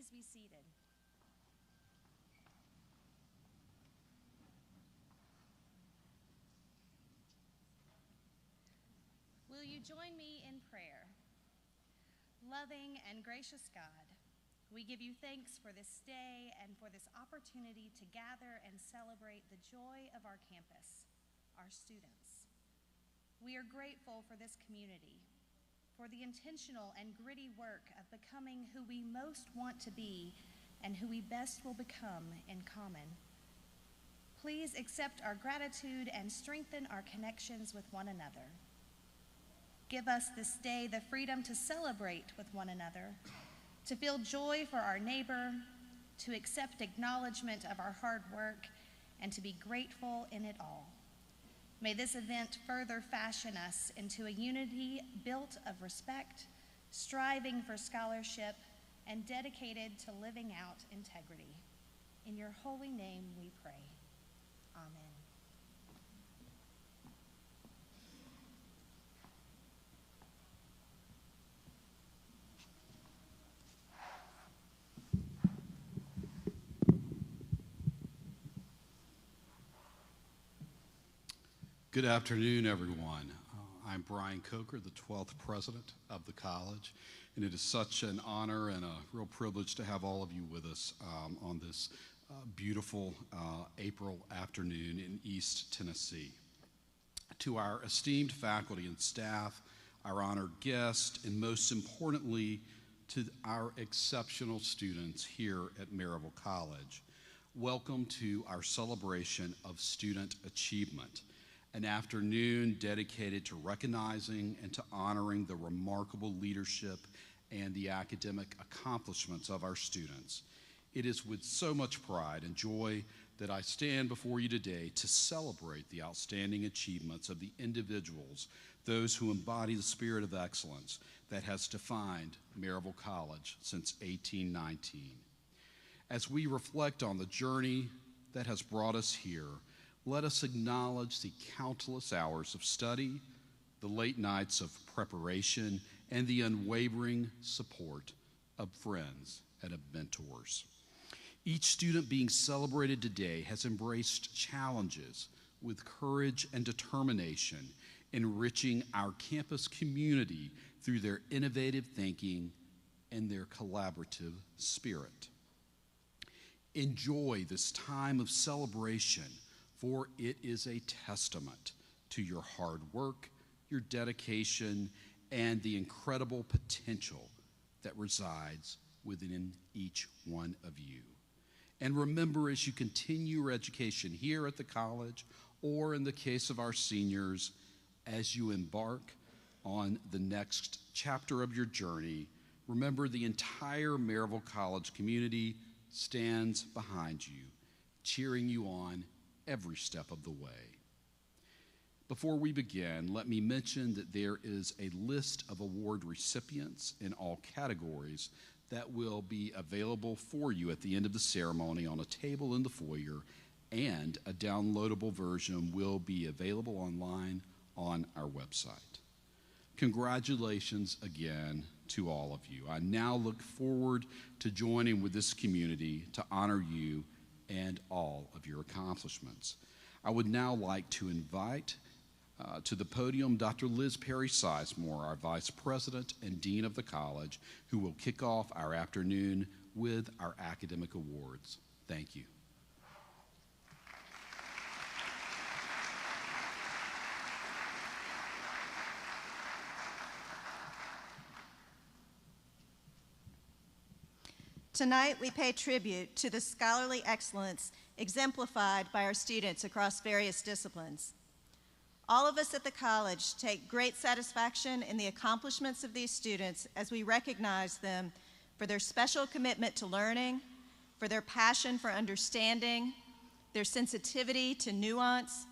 Please be seated. Will you join me in prayer? Loving and gracious God, we give you thanks for this day and for this opportunity to gather and celebrate the joy of our campus, our students. We are grateful for this community, for the intentional and gritty work of becoming who we most want to be and who we best will become in common. Please accept our gratitude and strengthen our connections with one another. Give us this day the freedom to celebrate with one another, to feel joy for our neighbor, to accept acknowledgement of our hard work, and to be grateful in it all. May this event further fashion us into a unity built of respect, striving for scholarship, and dedicated to living out integrity. In your holy name we pray. Amen. Good afternoon, everyone. I'm Brian Coker, the 12th president of the college, and it is such an honor and a real privilege to have all of you with us on this beautiful April afternoon in East Tennessee. To our esteemed faculty and staff, our honored guests, and most importantly, to our exceptional students here at Maryville College, welcome to our celebration of student achievement, an afternoon dedicated to recognizing and to honoring the remarkable leadership and the academic accomplishments of our students. It is with so much pride and joy that I stand before you today to celebrate the outstanding achievements of the individuals, those who embody the spirit of excellence that has defined Maryville College since 1819. As we reflect on the journey that has brought us here, let us acknowledge the countless hours of study, the late nights of preparation, and the unwavering support of friends and of mentors. Each student being celebrated today has embraced challenges with courage and determination, enriching our campus community through their innovative thinking and their collaborative spirit. Enjoy this time of celebration, for it is a testament to your hard work, your dedication, and the incredible potential that resides within each one of you. And remember, as you continue your education here at the college, or in the case of our seniors, as you embark on the next chapter of your journey, remember the entire Maryville College community stands behind you, cheering you on every step of the way. Before we begin, let me mention that there is a list of award recipients in all categories that will be available for you at the end of the ceremony on a table in the foyer, and a downloadable version will be available online on our website. Congratulations again to all of you. I now look forward to joining with this community to honor you and all of your accomplishments. I would now like to invite to the podium Dr. Liz Perry Sizemore, our Vice President and Dean of the college, who will kick off our afternoon with our academic awards. Thank you. Tonight, we pay tribute to the scholarly excellence exemplified by our students across various disciplines. All of us at the college take great satisfaction in the accomplishments of these students as we recognize them for their special commitment to learning, for their passion for understanding, their sensitivity to nuance,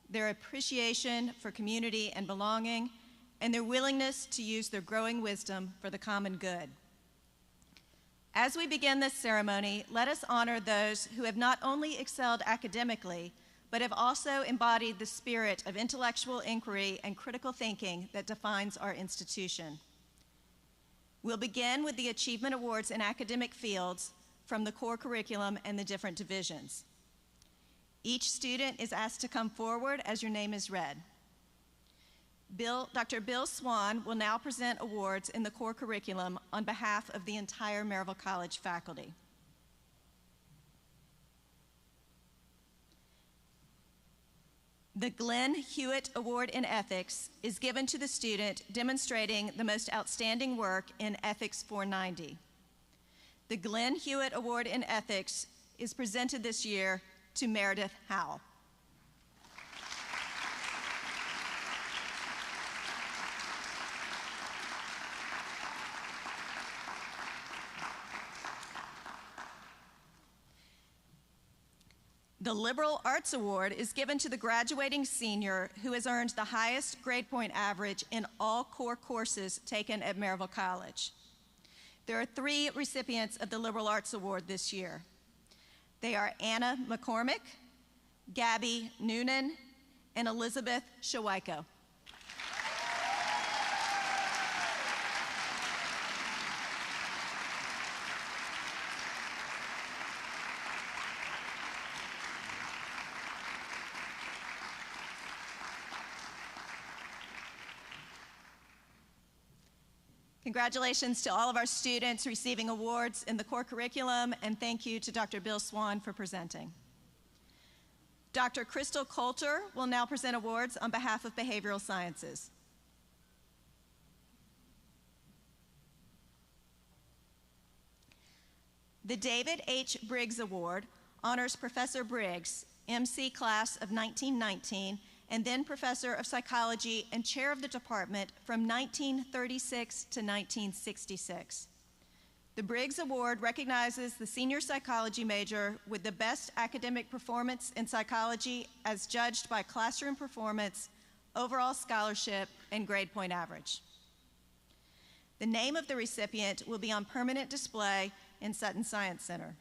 their appreciation for community and belonging, and their willingness to use their growing wisdom for the common good. As we begin this ceremony, let us honor those who have not only excelled academically, but have also embodied the spirit of intellectual inquiry and critical thinking that defines our institution. We'll begin with the Achievement Awards in academic fields from the core curriculum and the different divisions. Each student is asked to come forward as your name is read. Dr. Bill Swan will now present awards in the core curriculum on behalf of the entire Maryville College faculty. The Glenn Hewitt Award in Ethics is given to the student demonstrating the most outstanding work in Ethics 490. The Glenn Hewitt Award in Ethics is presented this year to Meredith Howell. The Liberal Arts Award is given to the graduating senior who has earned the highest grade point average in all core courses taken at Maryville College. There are 3 recipients of the Liberal Arts Award this year. They are Anna McCormick, Gabby Noonan, and Elizabeth Shawaiko. Congratulations to all of our students receiving awards in the core curriculum, and thank you to Dr. Bill Swan for presenting. Dr. Crystal Coulter will now present awards on behalf of Behavioral Sciences. The David H. Briggs Award honors Professor Briggs, MC class of 1919, and then Professor of Psychology and Chair of the Department from 1936 to 1966. The Briggs Award recognizes the senior psychology major with the best academic performance in psychology as judged by classroom performance, overall scholarship, and grade point average. The name of the recipient will be on permanent display in Sutton Science Center.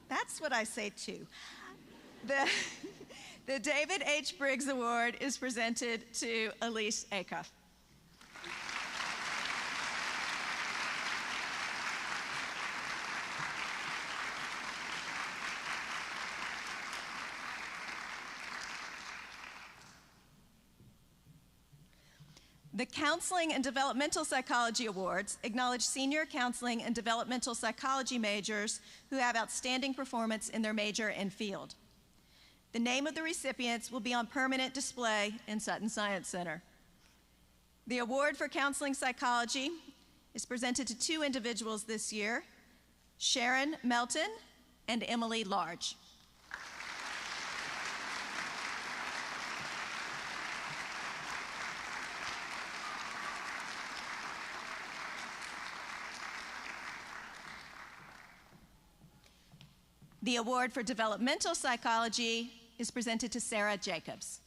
That's what I say too. The David H. Briggs Award is presented to Elise Acuff. The Counseling and Developmental Psychology Awards acknowledge senior counseling and developmental psychology majors who have outstanding performance in their major and field. The name of the recipients will be on permanent display in Sutton Science Center. The award for counseling psychology is presented to 2 individuals this year, Sharon Melton and Emily Large. The award for developmental psychology is presented to Sarah Jacobs.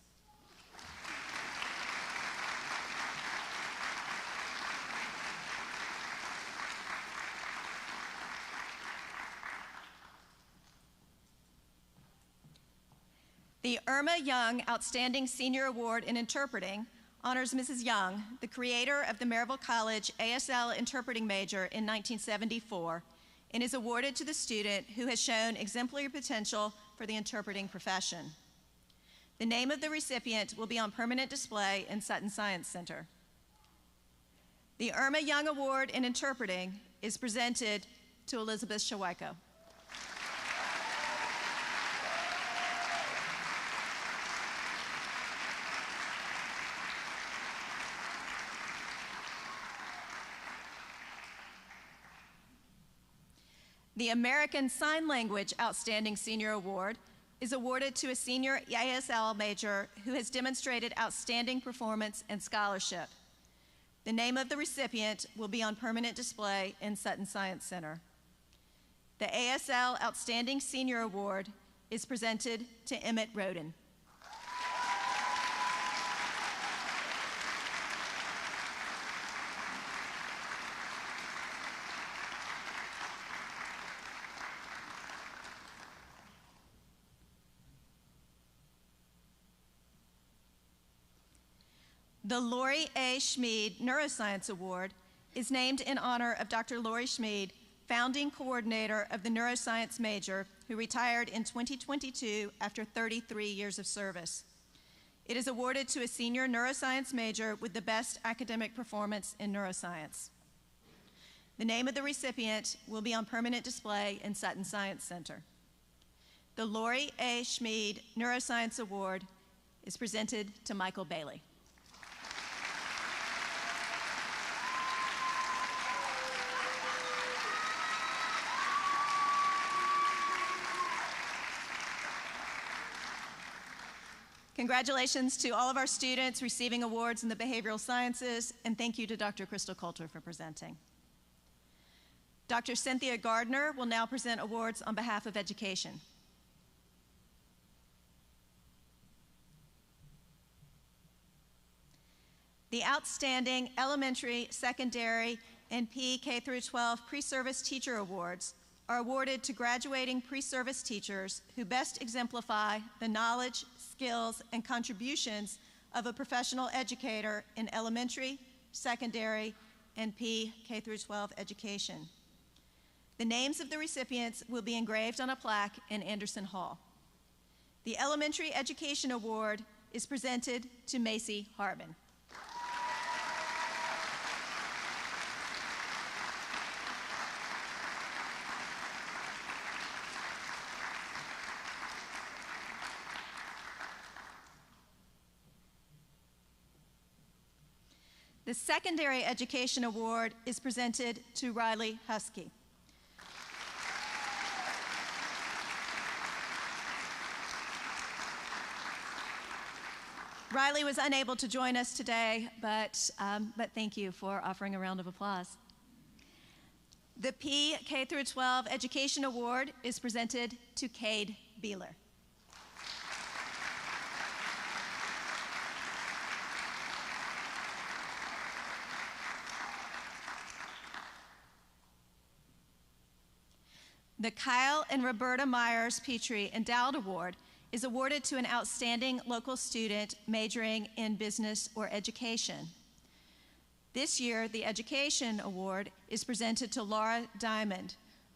The Irma Young Outstanding Senior Award in Interpreting honors Mrs. Young, the creator of the Maryville College ASL Interpreting major in 1974, and is awarded to the student who has shown exemplary potential for the interpreting profession. The name of the recipient will be on permanent display in Sutton Science Center. The Irma Young Award in Interpreting is presented to Elizabeth Shawaiko. The American Sign Language Outstanding Senior Award is awarded to a senior ASL major who has demonstrated outstanding performance and scholarship. The name of the recipient will be on permanent display in Sutton Science Center. The ASL Outstanding Senior Award is presented to Emmett Roden. The Lori A. Schmid Neuroscience Award is named in honor of Dr. Lori Schmid, founding coordinator of the neuroscience major, who retired in 2022 after 33 years of service. It is awarded to a senior neuroscience major with the best academic performance in neuroscience. The name of the recipient will be on permanent display in Sutton Science Center. The Laurie A. Schmid Neuroscience Award is presented to Michael Bailey. Congratulations to all of our students receiving awards in the behavioral sciences, and thank you to Dr. Crystal Coulter for presenting. Dr. Cynthia Gardner will now present awards on behalf of education. The Outstanding Elementary, Secondary, and K-12 Pre-Service Teacher Awards are awarded to graduating pre-service teachers who best exemplify the knowledge, skills, and contributions of a professional educator in elementary, secondary, and K-12 education. The names of the recipients will be engraved on a plaque in Anderson Hall. The Elementary Education Award is presented to Macy Harbin. The Secondary Education Award is presented to Riley Husky. Riley was unable to join us today, but thank you for offering a round of applause. The K-12 Education Award is presented to Cade Beeler. The Kyle and Roberta Myers Petrie Endowed Award is awarded to an outstanding local student majoring in business or education. This year, the Education Award is presented to Laura Diamond.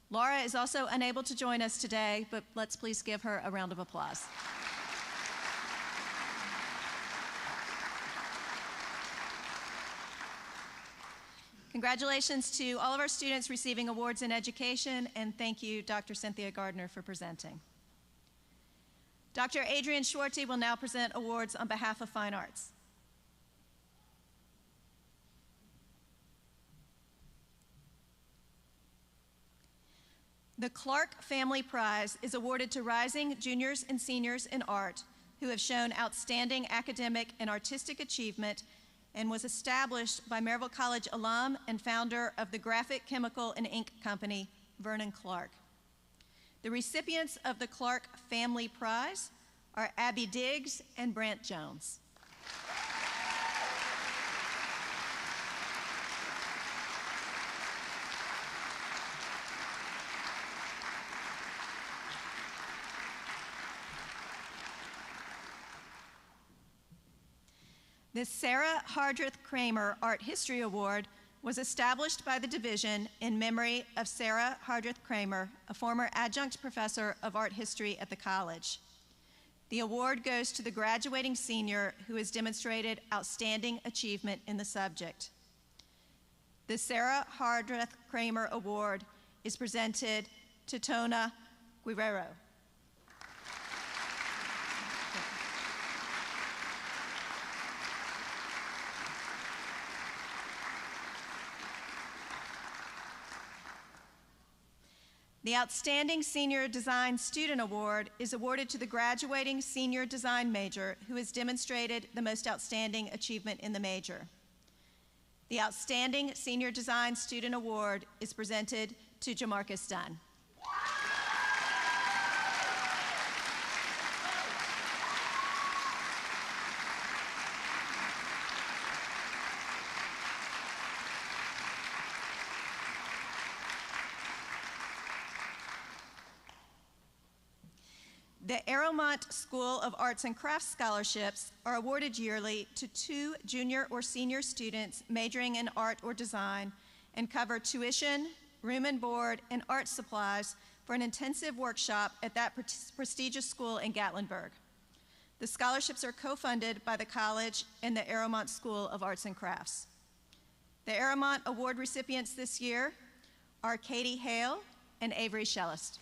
Laura is also unable to join us today, but let's please give her a round of applause. Congratulations to all of our students receiving awards in education, and thank you, Dr. Cynthia Gardner, for presenting. Dr. Adrian Schwartzy will now present awards on behalf of Fine Arts. The Clark Family Prize is awarded to rising juniors and seniors in art who have shown outstanding academic and artistic achievement, and was established by Maryville College alum and founder of the graphic chemical and ink company, Vernon Clark. The recipients of the Clark Family Prize are Abby Diggs and Brant Jones. The Sarah Hardreth Kramer Art History Award was established by the division in memory of Sarah Hardreth Kramer, a former adjunct professor of art history at the college. The award goes to the graduating senior who has demonstrated outstanding achievement in the subject. The Sarah Hardreth Kramer Award is presented to Tona Guerrero. The Outstanding Senior Design Student Award is awarded to the graduating senior design major who has demonstrated the most outstanding achievement in the major. The Outstanding Senior Design Student Award is presented to Jamarcus Dunn. The Arrowmont School of Arts and Crafts scholarships are awarded yearly to 2 junior or senior students majoring in art or design and cover tuition, room and board, and art supplies for an intensive workshop at that prestigious school in Gatlinburg. The scholarships are co-funded by the college and the Arrowmont School of Arts and Crafts. The Arrowmont Award recipients this year are Katie Hale and Avery Shellist.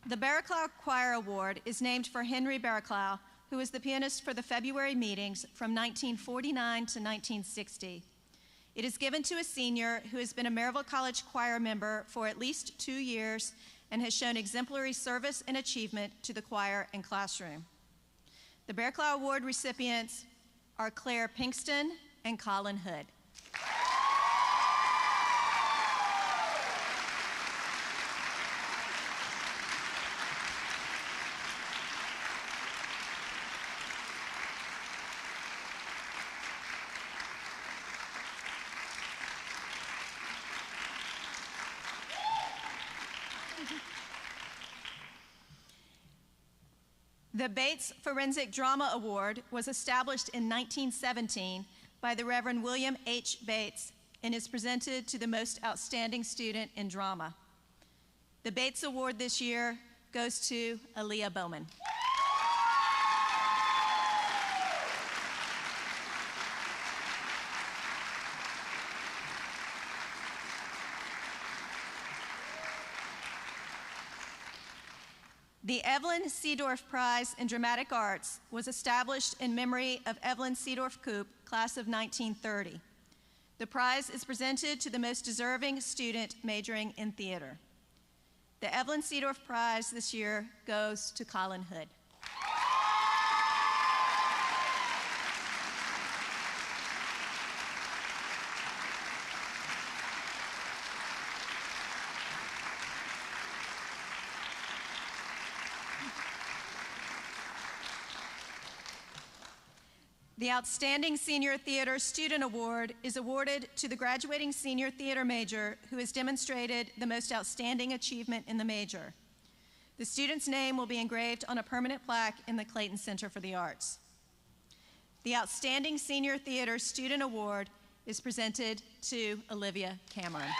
The Barraclough Choir Award is named for Henry Barraclough, who was the pianist for the February meetings from 1949 to 1960. It is given to a senior who has been a Maryville College choir member for at least 2 years and has shown exemplary service and achievement to the choir and classroom. The Barraclough Award recipients are Claire Pinkston and Colin Hood. The Bates Forensic Drama Award was established in 1917 by the Reverend William H. Bates and is presented to the most outstanding student in drama. The Bates Award this year goes to Aaliyah Bowman. The Evelyn Seedorf Prize in Dramatic Arts was established in memory of Evelyn Seedorf Koop, class of 1930. The prize is presented to the most deserving student majoring in theater. The Evelyn Seedorf Prize this year goes to Colin Hood. The Outstanding Senior Theater Student Award is awarded to the graduating senior theater major who has demonstrated the most outstanding achievement in the major. The student's name will be engraved on a permanent plaque in the Clayton Center for the Arts. The Outstanding Senior Theater Student Award is presented to Olivia Cameron.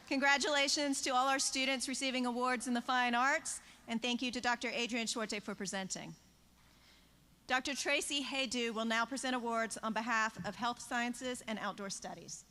Congratulations to all our students receiving awards in the fine arts, and thank you to Dr. Adrian Schwarte for presenting. Dr. Tracy Haydu will now present awards on behalf of Health Sciences and Outdoor Studies.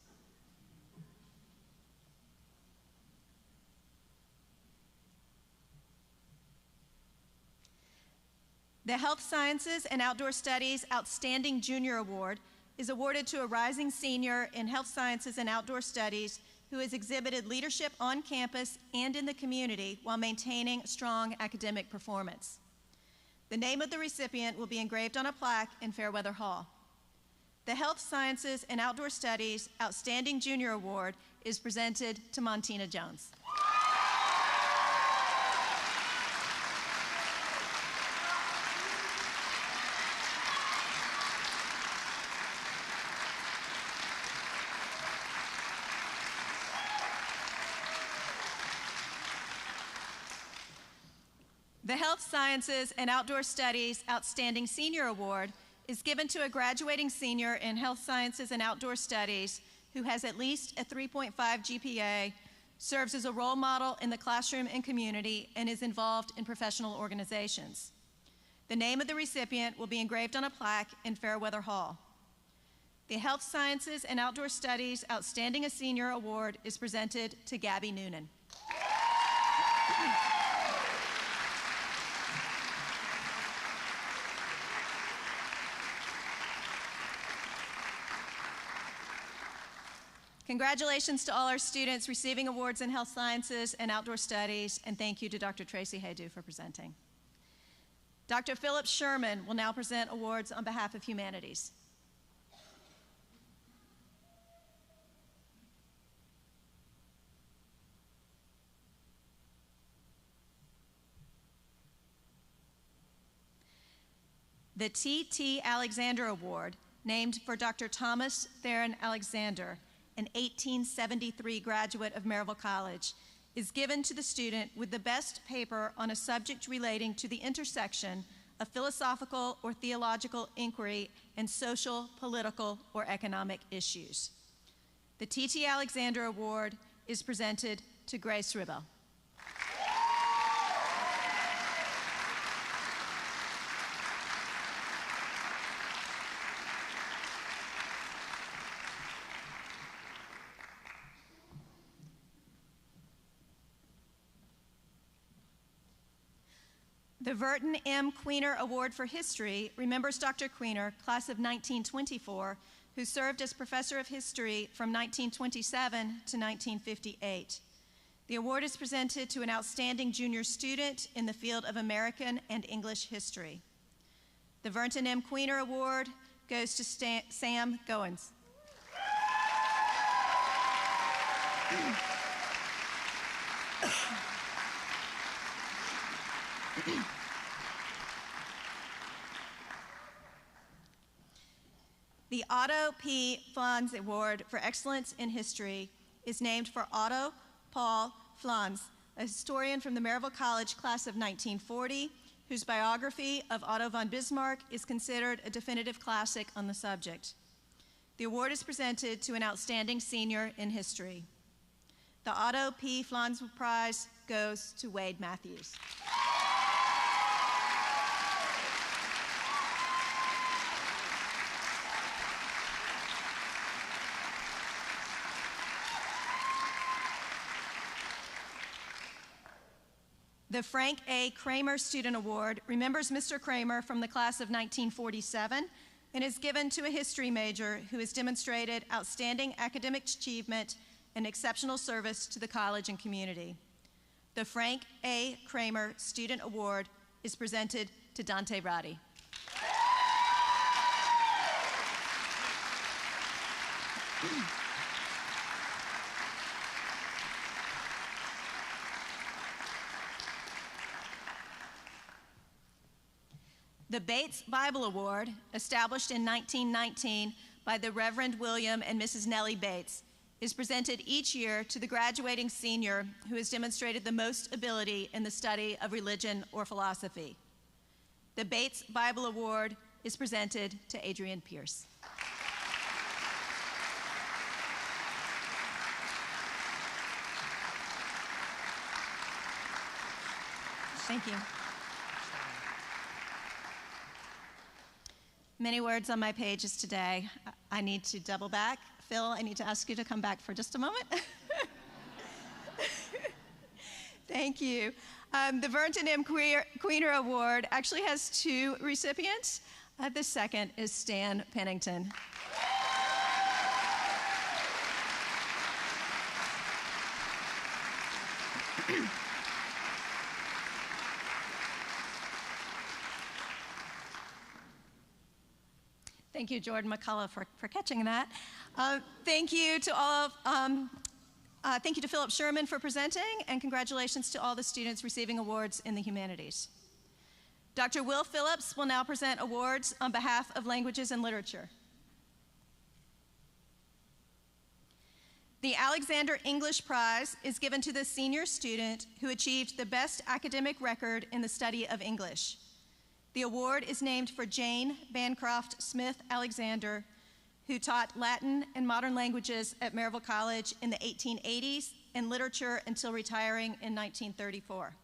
The Health Sciences and Outdoor Studies Outstanding Junior Award is awarded to a rising senior in Health Sciences and Outdoor Studies who has exhibited leadership on campus and in the community while maintaining strong academic performance. The name of the recipient will be engraved on a plaque in Fairweather Hall. The Health Sciences and Outdoor Studies Outstanding Junior Award is presented to Montina Jones. The Health Sciences and Outdoor Studies Outstanding Senior Award is given to a graduating senior in Health Sciences and Outdoor Studies who has at least a 3.5 GPA, serves as a role model in the classroom and community, and is involved in professional organizations. The name of the recipient will be engraved on a plaque in Fairweather Hall. The Health Sciences and Outdoor Studies Outstanding Senior Award is presented to Gabby Noonan. Congratulations to all our students receiving awards in Health Sciences and Outdoor Studies, and thank you to Dr. Tracy Haydu for presenting. Dr. Philip Sherman will now present awards on behalf of Humanities. The T.T. Alexander Award, named for Dr. Thomas Theron Alexander, an 1873 graduate of Maryville College, is given to the student with the best paper on a subject relating to the intersection of philosophical or theological inquiry and social, political, or economic issues. The T.T. Alexander Award is presented to Grace Ribbo. The Verton M. Queener Award for History remembers Dr. Queener, class of 1924, who served as professor of history from 1927 to 1958. The award is presented to an outstanding junior student in the field of American and English history. The Verton M. Queener Award goes to Sam Goins. The Otto P. Flans Award for Excellence in History is named for Otto Paul Flans, a historian from the Maryville College class of 1940, whose biography of Otto von Bismarck is considered a definitive classic on the subject. The award is presented to an outstanding senior in history. The Otto P. Flans Prize goes to Wade Matthews. The Frank A. Kramer Student Award remembers Mr. Kramer from the class of 1947 and is given to a history major who has demonstrated outstanding academic achievement and exceptional service to the college and community. The Frank A. Kramer Student Award is presented to Dante Roddy. The Bates Bible Award, established in 1919 by the Reverend William and Mrs. Nellie Bates, is presented each year to the graduating senior who has demonstrated the most ability in the study of religion or philosophy. The Bates Bible Award is presented to Adrian Pierce. Thank you. Many words on my pages today. I need to double back. Phil, I need to ask you to come back for just a moment. Thank you. The Verton M. Queener Award actually has two recipients. The second is Stan Pennington. Thank you, Jordan McCullough, for catching that. Thank you to all of, thank you to Philip Sherman for presenting, and congratulations to all the students receiving awards in the humanities. Dr. Will Phillips will now present awards on behalf of Languages and Literature. The Alexander English Prize is given to the senior student who achieved the best academic record in the study of English. The award is named for Jane Bancroft Smith Alexander, who taught Latin and modern languages at Maryville College in the 1880s and literature until retiring in 1934.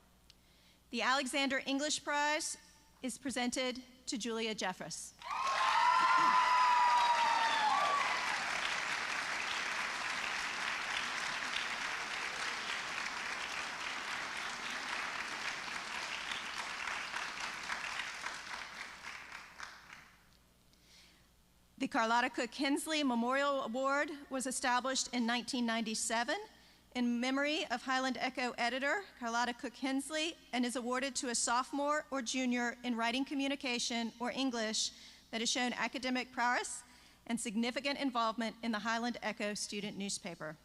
The Alexander English Prize is presented to Julia Jeffress. The Carlotta Cook Hensley Memorial Award was established in 1997 in memory of Highland Echo editor Carlotta Cook Hensley and is awarded to a sophomore or junior in writing communication or English that has shown academic prowess and significant involvement in the Highland Echo student newspaper.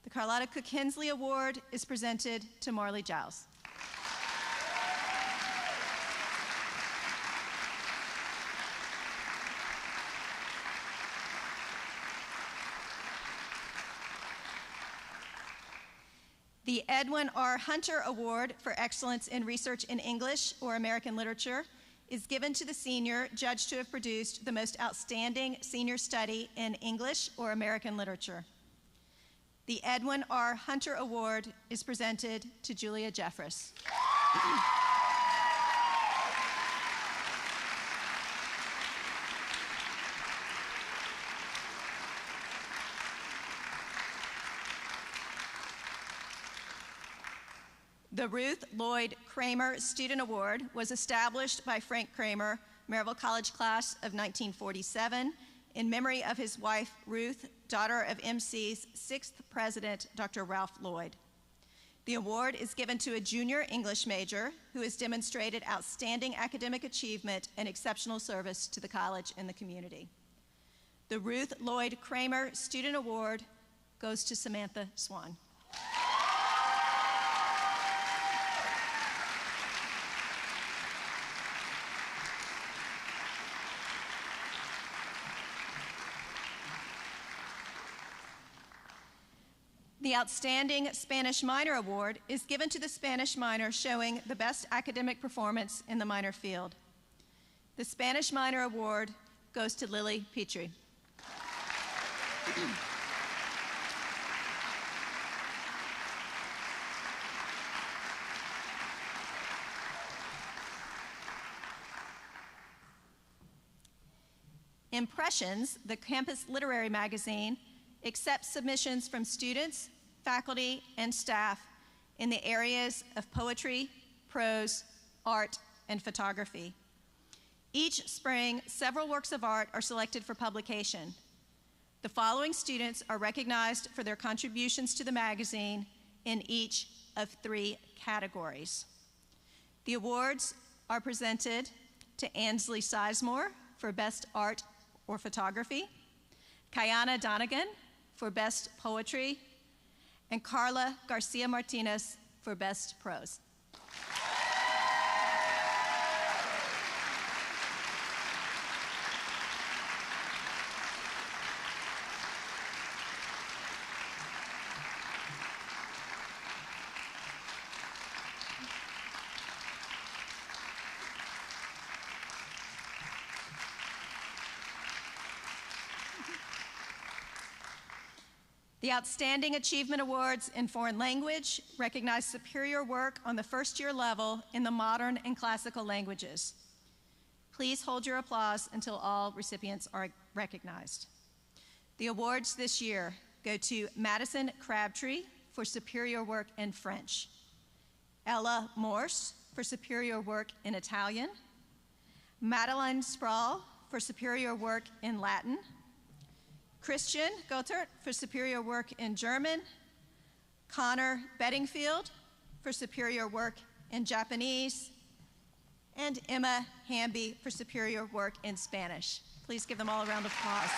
The Carlotta Cook Hensley Award is presented to Marley Giles. The Edwin R. Hunter Award for Excellence in Research in English or American Literature is given to the senior judged to have produced the most outstanding senior study in English or American literature. The Edwin R. Hunter Award is presented to Julia Jeffress. The Ruth Lloyd Kramer Student Award was established by Frank Kramer, Maryville College class of 1947, in memory of his wife, Ruth, daughter of MC's sixth president, Dr. Ralph Lloyd. The award is given to a junior English major who has demonstrated outstanding academic achievement and exceptional service to the college and the community. The Ruth Lloyd Kramer Student Award goes to Samantha Swan. The Outstanding Spanish Minor Award is given to the Spanish minor showing the best academic performance in the minor field. The Spanish Minor Award goes to Lily Petrie. Impressions, the campus literary magazine, accepts submissions from students, faculty, and staff in the areas of poetry, prose, art, and photography. Each spring, several works of art are selected for publication. The following students are recognized for their contributions to the magazine in each of 3 categories. The awards are presented to Ansley Sizemore for Best Art or Photography, Kayana Donegan for Best Poetry, and Carla Garcia Martinez for Best Prose. The Outstanding Achievement Awards in Foreign Language recognize superior work on the first-year level in the modern and classical languages. Please hold your applause until all recipients are recognized. The awards this year go to Madison Crabtree for superior work in French, Ella Morse for superior work in Italian, Madeline Sproul for superior work in Latin, Christian Gottert for superior work in German, Connor Bedingfield for superior work in Japanese, and Emma Hamby for superior work in Spanish. Please give them all a round of applause.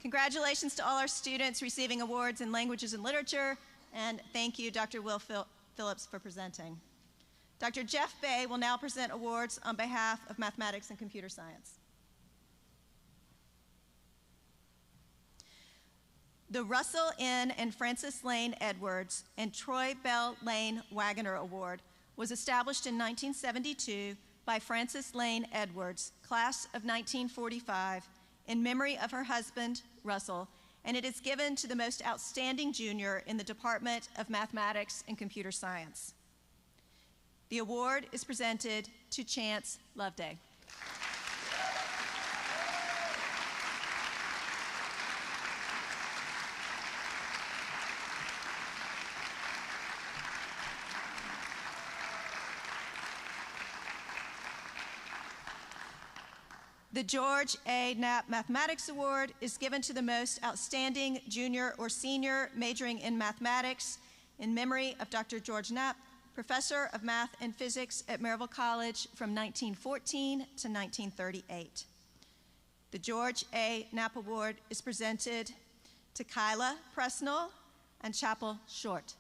Congratulations to all our students receiving awards in languages and literature, and thank you, Dr. Will Phillips, for presenting. Dr. Jeff Bay will now present awards on behalf of mathematics and computer science. The Russell N. and Frances Lane Edwards and Troy Bell Lane Wagoner Award was established in 1972 by Frances Lane Edwards, class of 1945, in memory of her husband, Russell, and it is given to the most outstanding junior in the Department of Mathematics and Computer Science. The award is presented to Chance Loveday. The George A. Knapp Mathematics Award is given to the most outstanding junior or senior majoring in mathematics in memory of Dr. George Knapp, professor of math and physics at Maryville College from 1914 to 1938. The George A. Knapp Award is presented to Kyla Presnell and Chapel Short.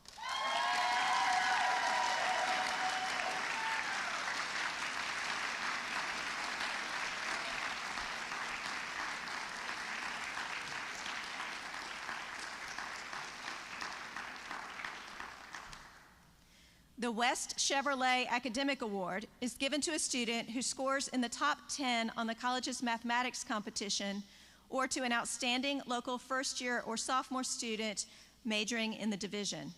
The West Chevrolet Academic Award is given to a student who scores in the top 10 on the college's mathematics competition, or to an outstanding local first-year or sophomore student majoring in the division.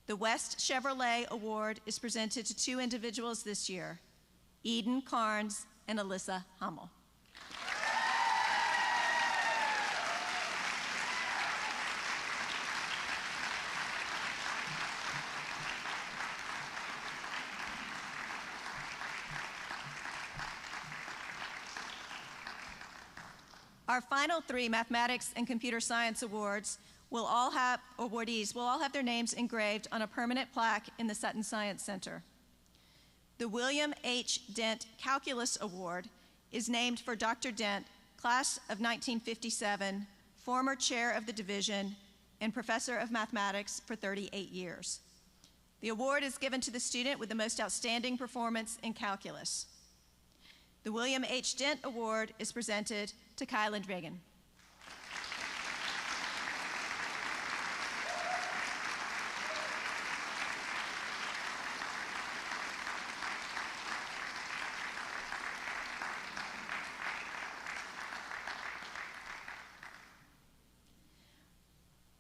The West Chevrolet Award is presented to two individuals this year, Eden Carnes and Alyssa Hummel. Our final three mathematics and computer science awardees will all have their names engraved on a permanent plaque in the Sutton Science Center. The William H. Dent Calculus Award is named for Dr. Dent, class of 1957, former chair of the division and professor of mathematics for 38 years. The award is given to the student with the most outstanding performance in calculus. The William H. Dent Award is presented to Kylan Reagan.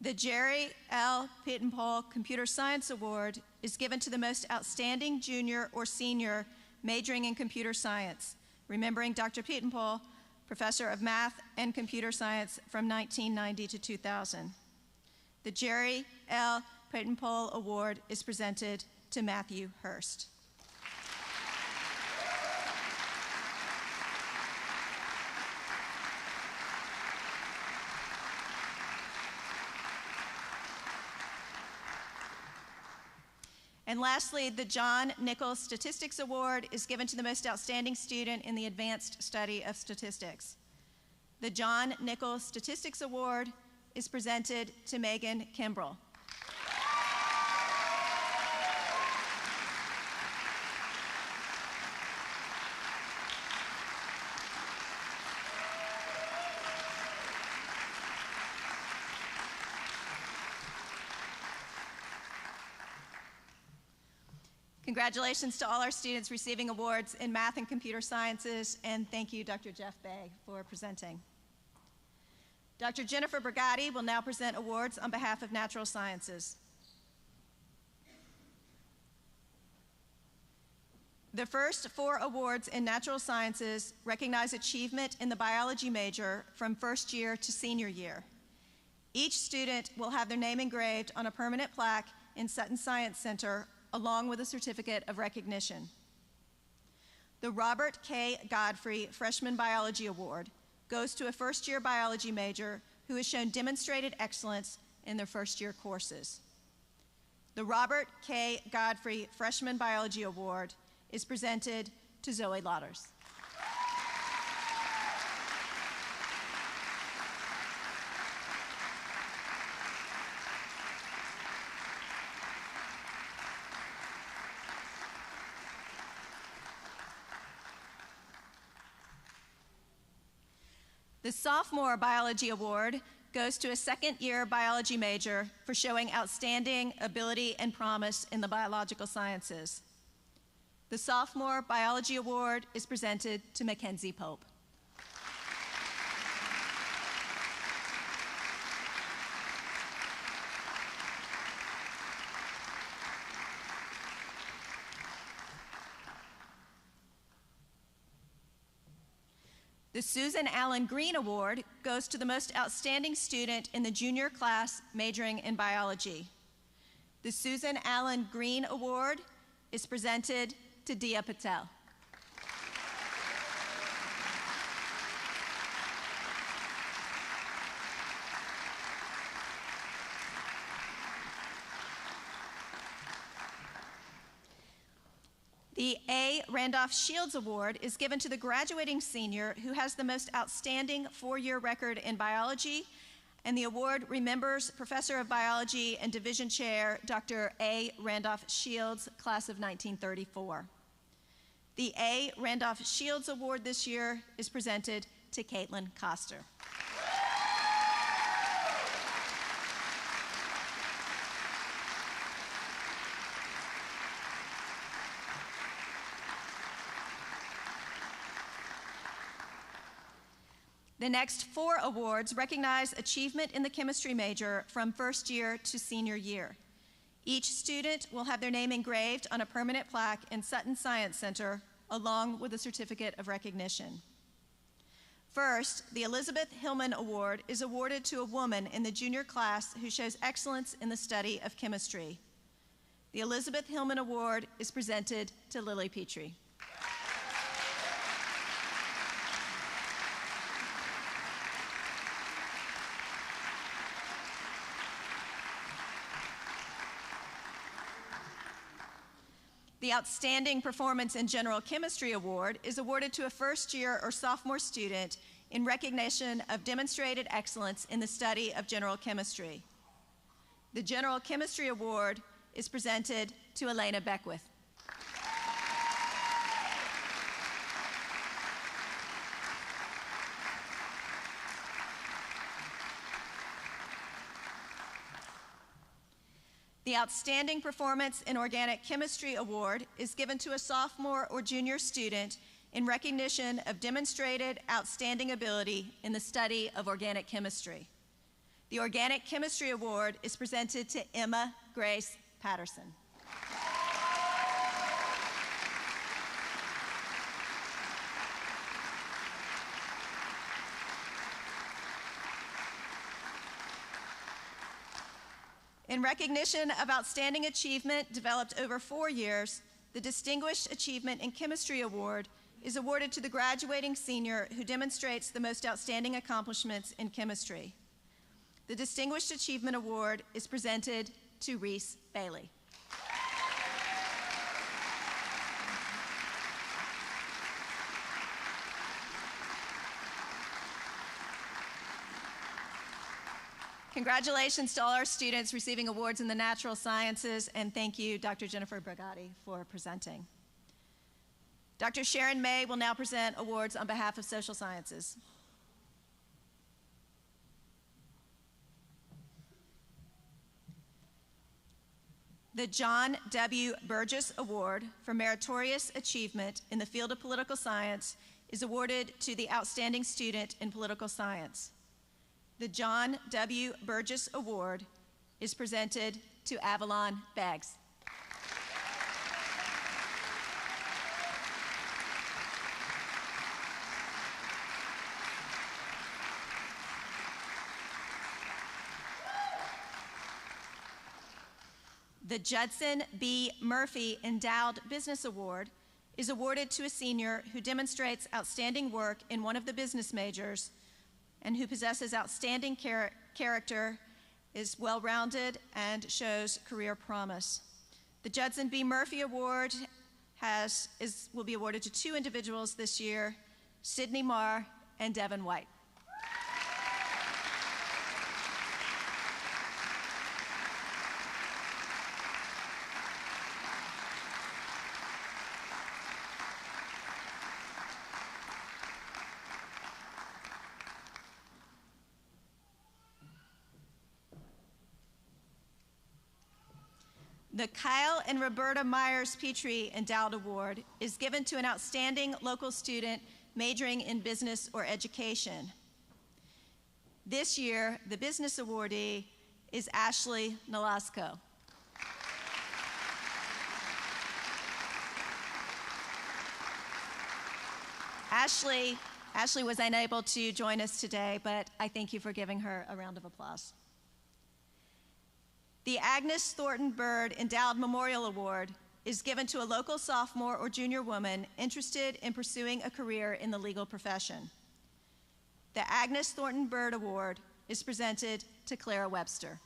The Jerry L. Pittenpole Computer Science Award is given to the most outstanding junior or senior majoring in computer science, remembering Dr. Pittenpole, professor of math and computer science from 1990 to 2000. The Jerry L. Pittenpole Award is presented to Matthew Hurst. And lastly, the John Nichols Statistics Award is given to the most outstanding student in the advanced study of statistics. The John Nichols Statistics Award is presented to Megan Kimbrell. Congratulations to all our students receiving awards in math and computer sciences, and thank you, Dr. Jeff Begg, for presenting. Dr. Jennifer Brigatti will now present awards on behalf of natural sciences. The first four awards in natural sciences recognize achievement in the biology major from first year to senior year. Each student will have their name engraved on a permanent plaque in Sutton Science Center, along with a certificate of recognition. The Robert K. Godfrey Freshman Biology Award goes to a first-year biology major who has shown demonstrated excellence in their first-year courses. The Robert K. Godfrey Freshman Biology Award is presented to Zoe Lauders. The Sophomore Biology Award goes to a second-year biology major for showing outstanding ability and promise in the biological sciences. The Sophomore Biology Award is presented to Mackenzie Pope. The Susan Allen Green Award goes to the most outstanding student in the junior class majoring in biology. The Susan Allen Green Award is presented to Dia Patel. The A. Randolph Shields Award is given to the graduating senior who has the most outstanding four-year record in biology, and the award remembers Professor of Biology and Division Chair Dr. A. Randolph Shields, class of 1934. The A. Randolph Shields Award this year is presented to Caitlin Coster. The next four awards recognize achievement in the chemistry major from first year to senior year. Each student will have their name engraved on a permanent plaque in Sutton Science Center, along with a certificate of recognition. First, the Elizabeth Hillman Award is awarded to a woman in the junior class who shows excellence in the study of chemistry. The Elizabeth Hillman Award is presented to Lily Petrie. The Outstanding Performance in General Chemistry Award is awarded to a first-year or sophomore student in recognition of demonstrated excellence in the study of general chemistry. The General Chemistry Award is presented to Elena Beckwith. The Outstanding Performance in Organic Chemistry Award is given to a sophomore or junior student in recognition of demonstrated outstanding ability in the study of organic chemistry. The Organic Chemistry Award is presented to Emma Grace Patterson. In recognition of outstanding achievement developed over 4 years, the Distinguished Achievement in Chemistry Award is awarded to the graduating senior who demonstrates the most outstanding accomplishments in chemistry. The Distinguished Achievement Award is presented to Reese Bailey. Congratulations to all our students receiving awards in the natural sciences, and thank you, Dr. Jennifer Bragatti, for presenting. Dr. Sharon May will now present awards on behalf of social sciences. The John W. Burgess Award for Meritorious Achievement in the Field of Political Science is awarded to the outstanding student in political science. The John W. Burgess Award is presented to Avalon Baggs. The Judson B. Murphy Endowed Business Award is awarded to a senior who demonstrates outstanding work in one of the business majors and who possesses outstanding character, is well-rounded, and shows career promise. The Judson B. Murphy Award will be awarded to two individuals this year, Sydney Marr and Devin White. The Kyle and Roberta Myers Petrie Endowed Award is given to an outstanding local student majoring in business or education. This year, the business awardee is Ashley Nolasco. Ashley was unable to join us today, but I thank you for giving her a round of applause. The Agnes Thornton Bird Endowed Memorial Award is given to a local sophomore or junior woman interested in pursuing a career in the legal profession. The Agnes Thornton Bird Award is presented to Clara Webster.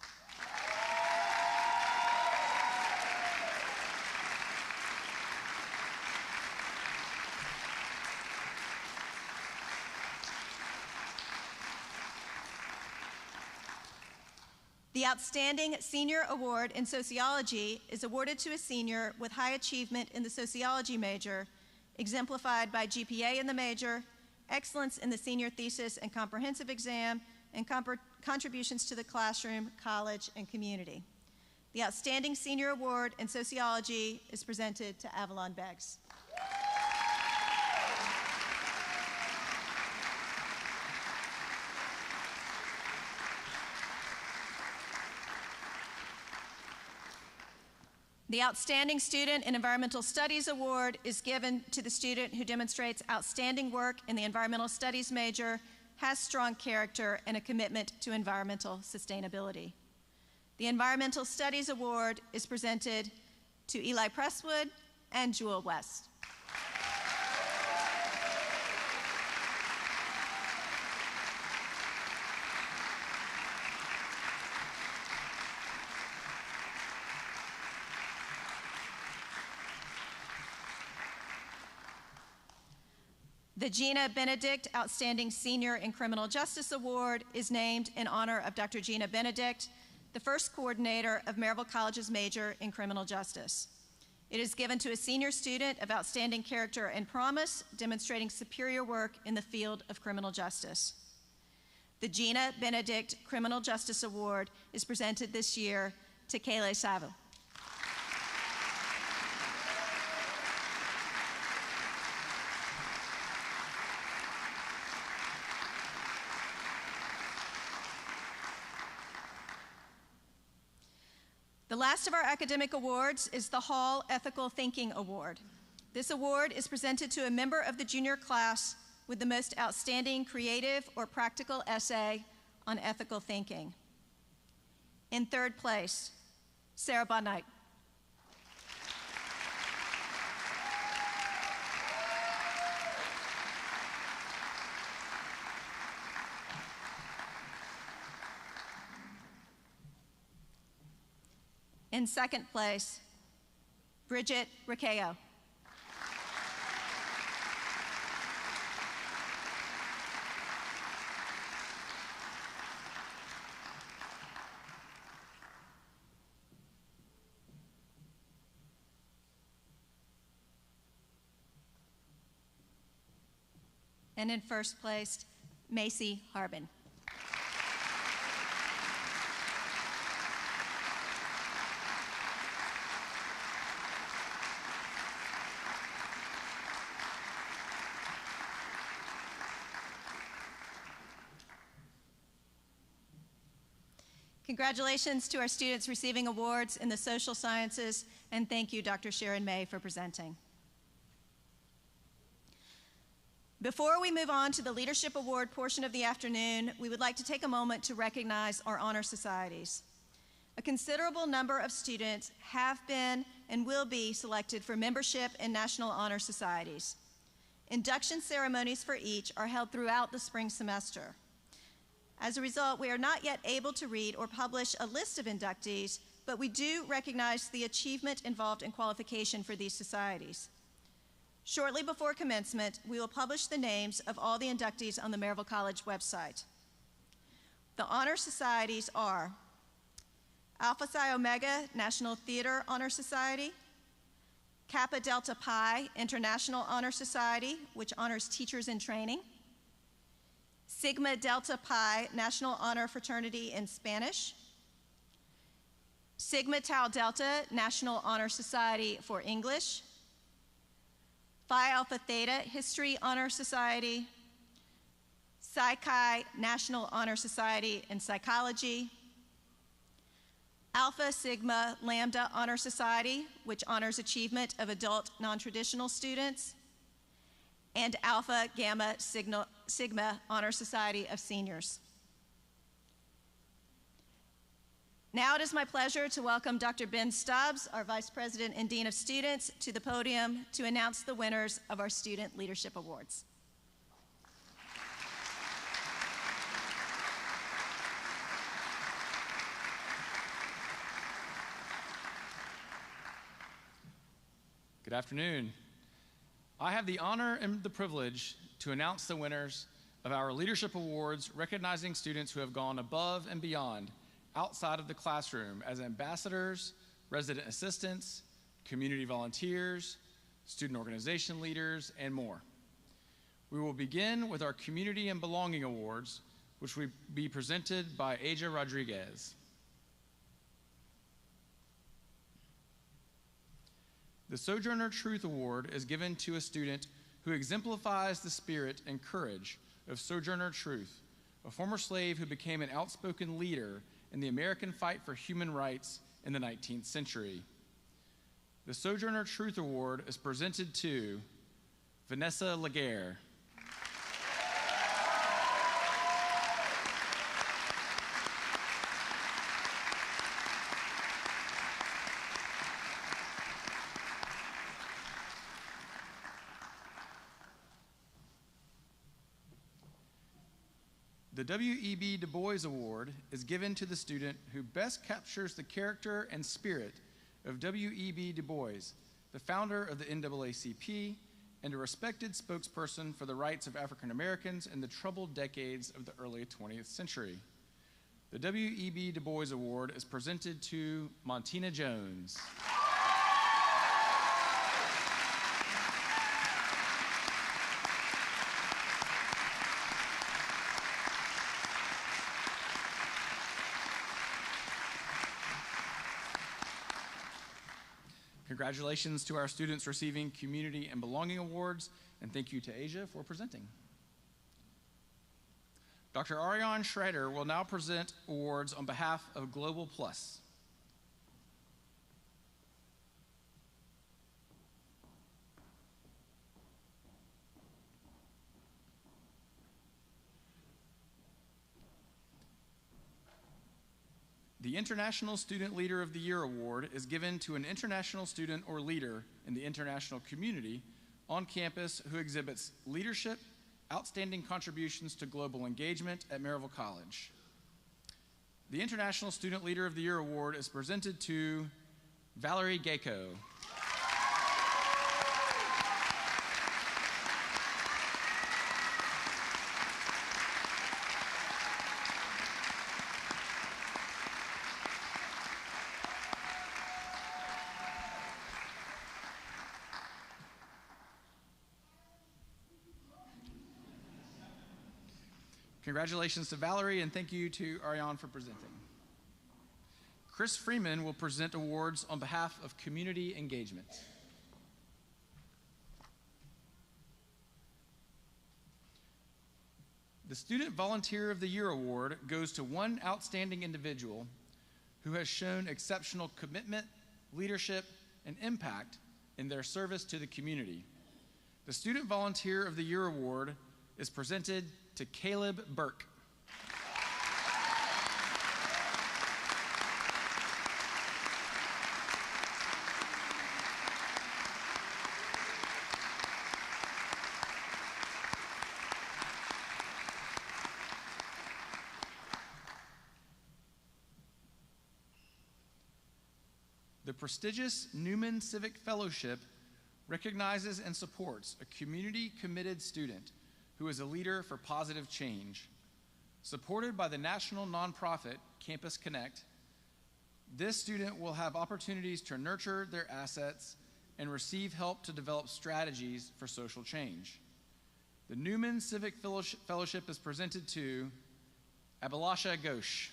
The Outstanding Senior Award in Sociology is awarded to a senior with high achievement in the sociology major, exemplified by GPA in the major, excellence in the senior thesis and comprehensive exam, and contributions to the classroom, college, and community. The Outstanding Senior Award in Sociology is presented to Avalon Beggs. The Outstanding Student in Environmental Studies Award is given to the student who demonstrates outstanding work in the environmental studies major, has strong character, and a commitment to environmental sustainability. The Environmental Studies Award is presented to Eli Presswood and Jewel West. The Gina Benedict Outstanding Senior in Criminal Justice Award is named in honor of Dr. Gina Benedict, the first coordinator of Maryville College's major in criminal justice. It is given to a senior student of outstanding character and promise, demonstrating superior work in the field of criminal justice. The Gina Benedict Criminal Justice Award is presented this year to Kayla Savu. The last of our academic awards is the Hall Ethical Thinking Award. This award is presented to a member of the junior class with the most outstanding creative or practical essay on ethical thinking. In third place, Sarah Bodnight. In second place, Bridget Ricao. And in first place, Macy Harbin. Congratulations to our students receiving awards in the social sciences, and thank you, Dr. Sharon May, for presenting. Before we move on to the Leadership Award portion of the afternoon, we would like to take a moment to recognize our honor societies. A considerable number of students have been and will be selected for membership in national honor societies. Induction ceremonies for each are held throughout the spring semester. As a result, we are not yet able to read or publish a list of inductees, but we do recognize the achievement involved in qualification for these societies. Shortly before commencement, we will publish the names of all the inductees on the Maryville College website. The honor societies are Alpha Psi Omega National Theater Honor Society, Kappa Delta Pi International Honor Society, which honors teachers in training, Sigma Delta Pi National Honor Fraternity in Spanish, Sigma Tau Delta National Honor Society for English, Phi Alpha Theta History Honor Society, Psi Chi National Honor Society in Psychology, Alpha Sigma Lambda Honor Society, which honors achievement of adult non-traditional students, and Alpha Gamma Sigma Honor Society of Seniors. Now it is my pleasure to welcome Dr. Ben Stubbs, our Vice President and Dean of Students, to the podium to announce the winners of our Student Leadership Awards. Good afternoon. I have the honor and the privilege to announce the winners of our Leadership Awards, recognizing students who have gone above and beyond outside of the classroom as ambassadors, resident assistants, community volunteers, student organization leaders, and more. We will begin with our Community and Belonging Awards, which will be presented by Aja Rodriguez. The Sojourner Truth Award is given to a student who exemplifies the spirit and courage of Sojourner Truth, a former slave who became an outspoken leader in the American fight for human rights in the 19th century. The Sojourner Truth Award is presented to Vanessa Laguerre. The W.E.B. Du Bois Award is given to the student who best captures the character and spirit of W.E.B. Du Bois, the founder of the NAACP and a respected spokesperson for the rights of African Americans in the troubled decades of the early 20th century. The W.E.B. Du Bois Award is presented to Montina Jones. Congratulations to our students receiving Community and Belonging Awards, and thank you to Aja for presenting. Dr. Ariane Schrader will now present awards on behalf of Global Plus. The International Student Leader of the Year Award is given to an international student or leader in the international community on campus who exhibits leadership, outstanding contributions to global engagement at Maryville College. The International Student Leader of the Year Award is presented to Valerie Gayko. Congratulations to Valerie, and thank you to Ariane for presenting. Chris Freeman will present awards on behalf of Community Engagement. The Student Volunteer of the Year Award goes to one outstanding individual who has shown exceptional commitment, leadership, and impact in their service to the community. The Student Volunteer of the Year Award is presented to Caleb Burke. The prestigious Newman Civic Fellowship recognizes and supports a community-committed student who is a leader for positive change. Supported by the national nonprofit Campus Connect, this student will have opportunities to nurture their assets and receive help to develop strategies for social change. The Newman Civic Fellowship is presented to Abhilasha Ghosh.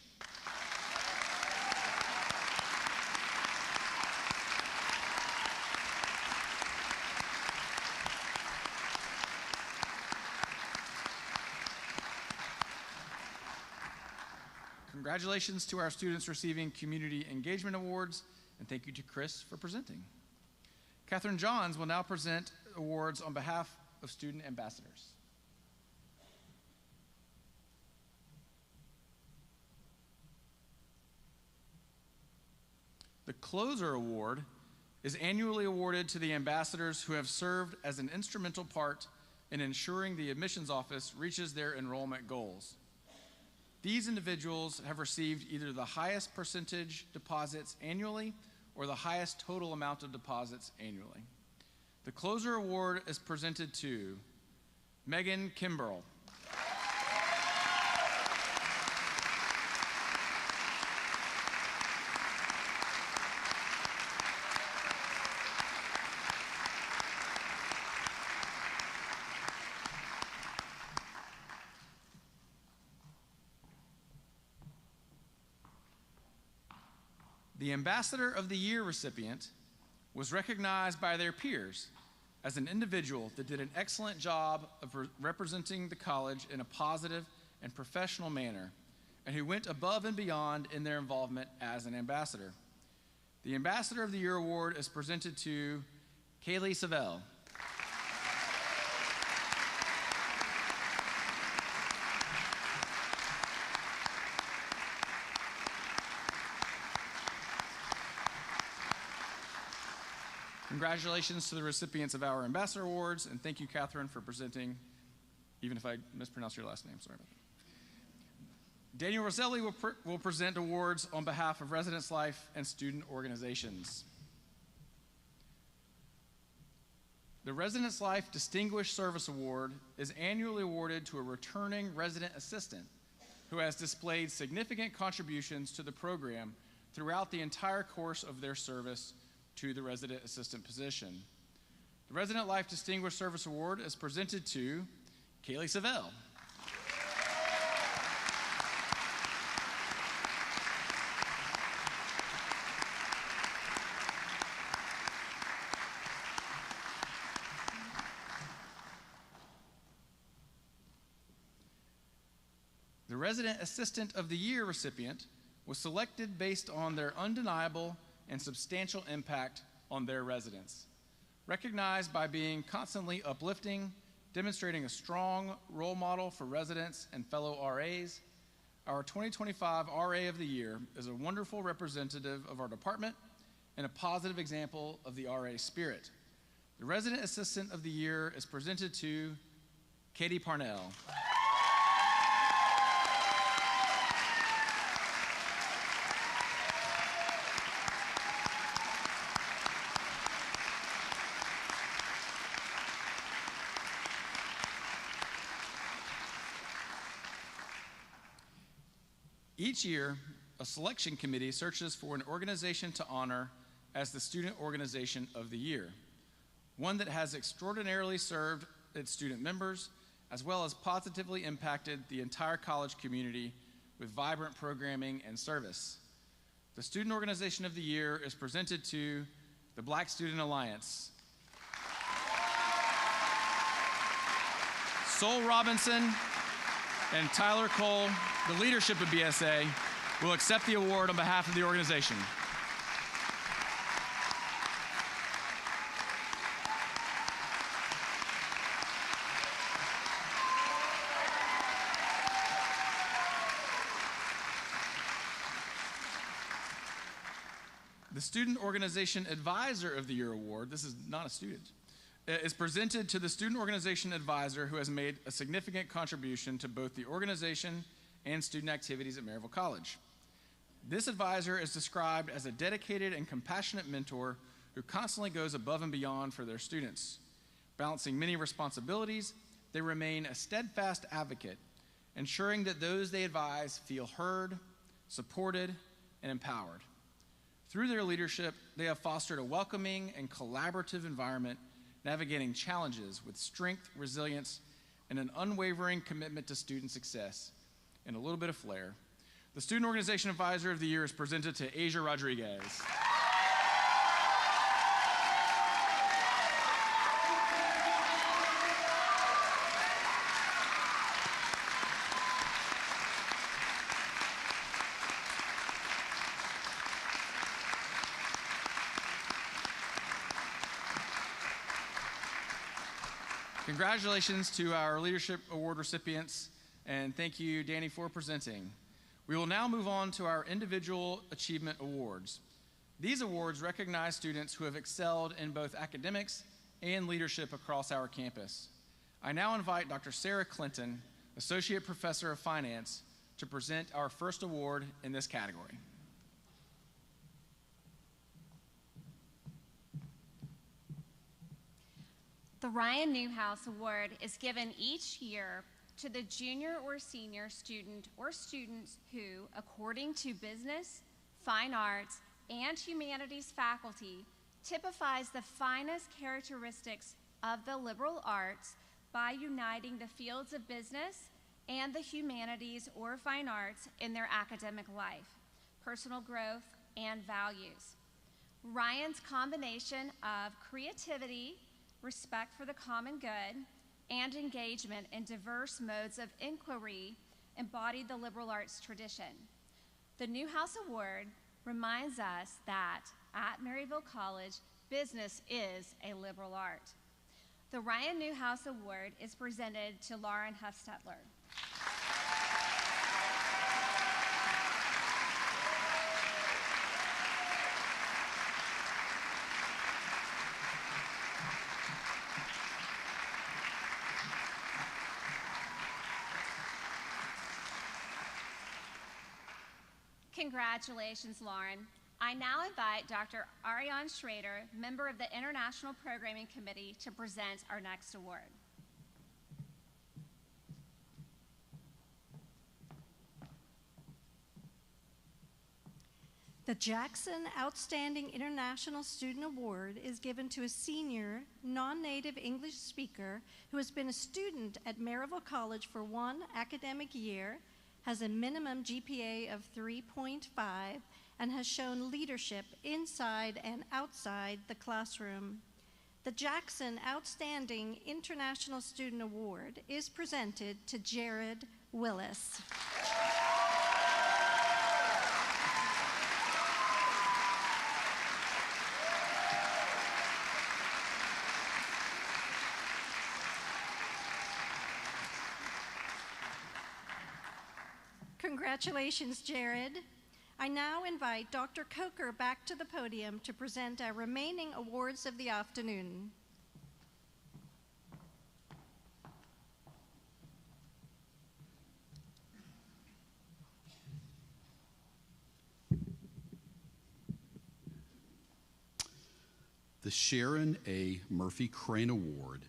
Congratulations to our students receiving Community Engagement Awards, and thank you to Chris for presenting. Catherine Johns will now present awards on behalf of student ambassadors. The Closer Award is annually awarded to the ambassadors who have served as an instrumental part in ensuring the admissions office reaches their enrollment goals. These individuals have received either the highest percentage deposits annually or the highest total amount of deposits annually. The Closer Award is presented to Megan Kimbrell. The Ambassador of the Year recipient was recognized by their peers as an individual that did an excellent job of representing the college in a positive and professional manner, and who went above and beyond in their involvement as an ambassador. The Ambassador of the Year award is presented to Kaylee Savell. Congratulations to the recipients of our Ambassador Awards, and thank you, Catherine, for presenting, even if I mispronounced your last name. Sorry about that. Daniel Roselli will present awards on behalf of Residence Life and student organizations. The Residence Life Distinguished Service Award is annually awarded to a returning resident assistant who has displayed significant contributions to the program throughout the entire course of their service to the resident assistant position. The Resident Life Distinguished Service Award is presented to Kaylee Savell. The Resident Assistant of the Year recipient was selected based on their undeniable and substantial impact on their residents. Recognized by being constantly uplifting, demonstrating a strong role model for residents and fellow RAs, our 2025 RA of the Year is a wonderful representative of our department and a positive example of the RA spirit. The Resident Assistant of the Year is presented to Katie Parnell. Each year, a selection committee searches for an organization to honor as the Student Organization of the Year, one that has extraordinarily served its student members, as well as positively impacted the entire college community with vibrant programming and service. The Student Organization of the Year is presented to the Black Student Alliance. Sol Robinson and Tyler Cole, the leadership of BSA, will accept the award on behalf of the organization. The Student Organization Advisor of the Year award, this is not a student, is presented to the Student Organization Advisor who has made a significant contribution to both the organization and student activities at Maryville College. This advisor is described as a dedicated and compassionate mentor who constantly goes above and beyond for their students. Balancing many responsibilities, they remain a steadfast advocate, ensuring that those they advise feel heard, supported, and empowered. Through their leadership, they have fostered a welcoming and collaborative environment, navigating challenges with strength, resilience, and an unwavering commitment to student success, and a little bit of flair. The Student Organization Advisor of the Year is presented to Asia Rodriguez. Congratulations to our Leadership Award recipients, and thank you, Danny, for presenting. We will now move on to our Individual Achievement Awards. These awards recognize students who have excelled in both academics and leadership across our campus. I now invite Dr. Sarah Clinton, Associate Professor of Finance, to present our first award in this category. The Ryan Newhouse Award is given each year to the junior or senior student or students who, according to business, fine arts, and humanities faculty, typifies the finest characteristics of the liberal arts by uniting the fields of business and the humanities or fine arts in their academic life, personal growth, and values. Ryan's combination of creativity, respect for the common good, and engagement in diverse modes of inquiry embodied the liberal arts tradition. The Newhouse Award reminds us that at Maryville College, business is a liberal art. The Ryan Newhouse Award is presented to Lauren Hustetler. Congratulations, Lauren. I now invite Dr. Ariane Schrader, member of the International Programming Committee, to present our next award. The Jackson Outstanding International Student Award is given to a senior, non-native English speaker who has been a student at Maryville College for one academic year, has a minimum GPA of 3.5, and has shown leadership inside and outside the classroom. The Jackson Outstanding International Student Award is presented to Jared Willis. Congratulations, Jared. I now invite Dr. Coker back to the podium to present our remaining awards of the afternoon. The Sharon A. Murphy Crane Award,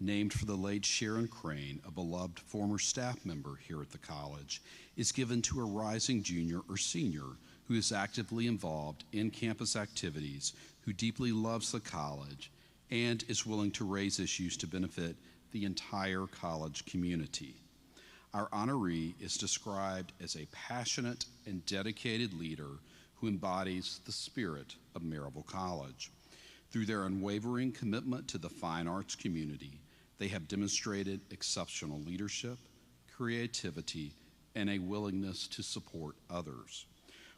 named for the late Sharon Crane, a beloved former staff member here at the college, is given to a rising junior or senior who is actively involved in campus activities, who deeply loves the college, and is willing to raise issues to benefit the entire college community. Our honoree is described as a passionate and dedicated leader who embodies the spirit of Maryville College. Through their unwavering commitment to the fine arts community, they have demonstrated exceptional leadership, creativity, and a willingness to support others.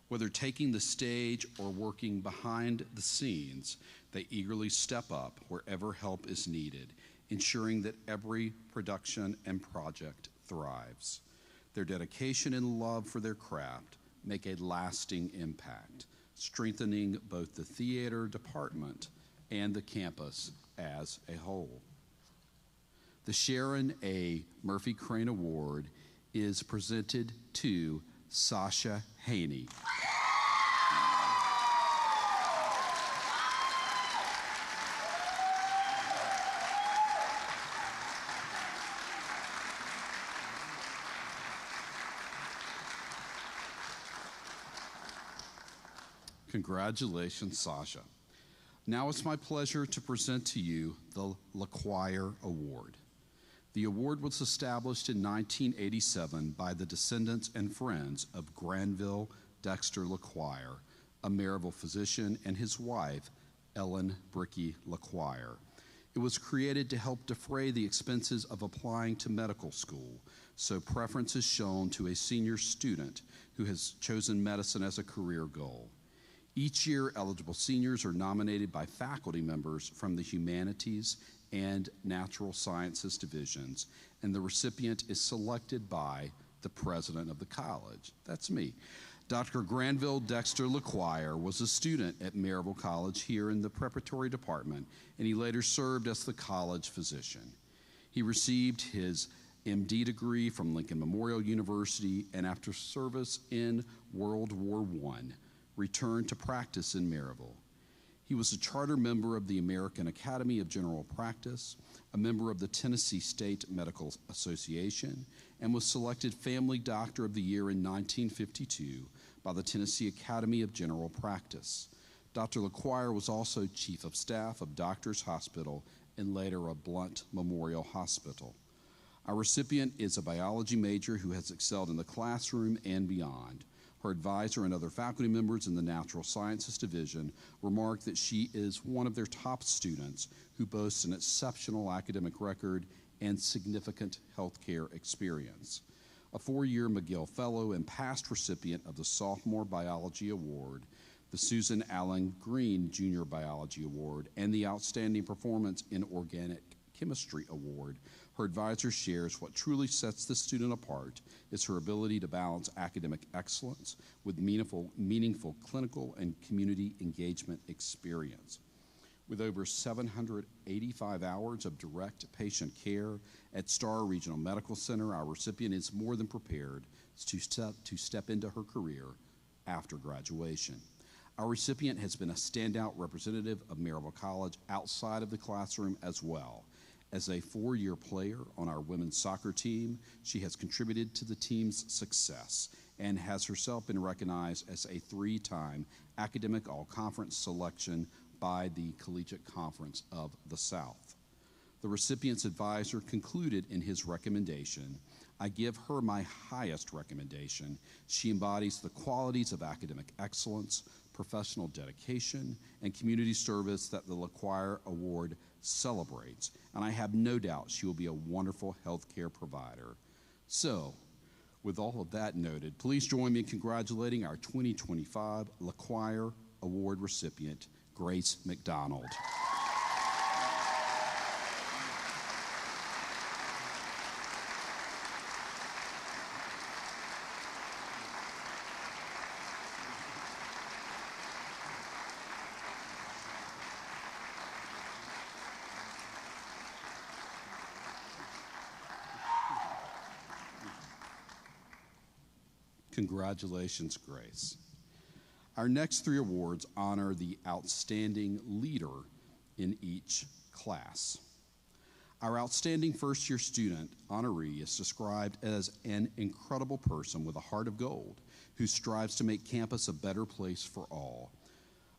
Whether taking the stage or working behind the scenes, they eagerly step up wherever help is needed, ensuring that every production and project thrives. Their dedication and love for their craft make a lasting impact, strengthening both the theater department and the campus as a whole. The Sharon A. Murphy Crane Award is presented to Sasha Haney. Congratulations, Sasha. Now it's my pleasure to present to you the LaQuire Award. The award was established in 1987 by the descendants and friends of Granville Dexter LaQuire, a Maryville physician, and his wife, Ellen Bricky LaQuire. It was created to help defray the expenses of applying to medical school, so preference is shown to a senior student who has chosen medicine as a career goal. Each year, eligible seniors are nominated by faculty members from the humanities and natural sciences divisions, and the recipient is selected by the president of the college. That's me. Dr. Granville Dexter LaQuire was a student at Maryville College here in the preparatory department, and he later served as the college physician. He received his MD degree from Lincoln Memorial University, and after service in World War I, returned to practice in Maryville. He was a charter member of the American Academy of General Practice, a member of the Tennessee State Medical Association, and was selected Family Doctor of the Year in 1952 by the Tennessee Academy of General Practice. Dr. LaQuire was also Chief of Staff of Doctors Hospital and later of Blunt Memorial Hospital. Our recipient is a biology major who has excelled in the classroom and beyond. Her advisor and other faculty members in the Natural Sciences Division remark that she is one of their top students who boasts an exceptional academic record and significant healthcare experience. A 4-year McGill Fellow and past recipient of the Sophomore Biology Award, the Susan Allen Green Junior Biology Award, and the Outstanding Performance in Organic Chemistry Award, her advisor shares what truly sets this student apart is her ability to balance academic excellence with meaningful clinical and community engagement experience. With over 785 hours of direct patient care at Star Regional Medical Center, our recipient is more than prepared to step into her career after graduation. Our recipient has been a standout representative of Maryville College outside of the classroom as well. As a 4-year player on our women's soccer team, she has contributed to the team's success and has herself been recognized as a 3-time academic all-conference selection by the Collegiate Conference of the South. The recipient's advisor concluded in his recommendation, "I give her my highest recommendation. She embodies the qualities of academic excellence, professional dedication, and community service that the LaQuire Award celebrates, and I have no doubt she will be a wonderful healthcare provider." So, with all of that noted, please join me in congratulating our 2025 LaQuire Award recipient, Grace McDonald. Congratulations, Grace. Our next 3 awards honor the outstanding leader in each class. Our outstanding first-year student honoree is described as an incredible person with a heart of gold who strives to make campus a better place for all.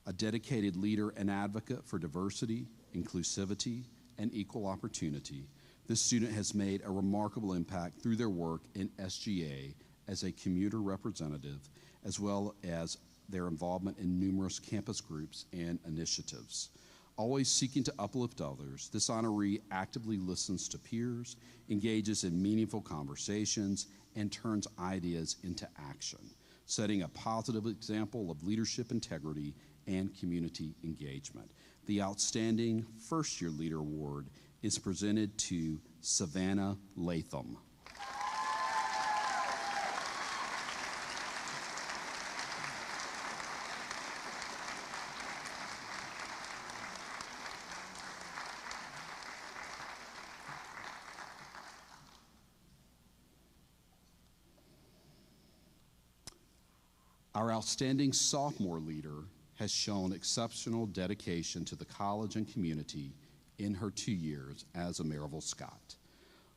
A dedicated leader and advocate for diversity, inclusivity, and equal opportunity, this student has made a remarkable impact through their work in SGA as a commuter representative, as well as their involvement in numerous campus groups and initiatives. Always seeking to uplift others, this honoree actively listens to peers, engages in meaningful conversations, and turns ideas into action, setting a positive example of leadership integrity and community engagement. The Outstanding First Year Leader Award is presented to Savannah Latham. Our outstanding sophomore leader has shown exceptional dedication to the college and community in her 2 years as a Maryville Scot.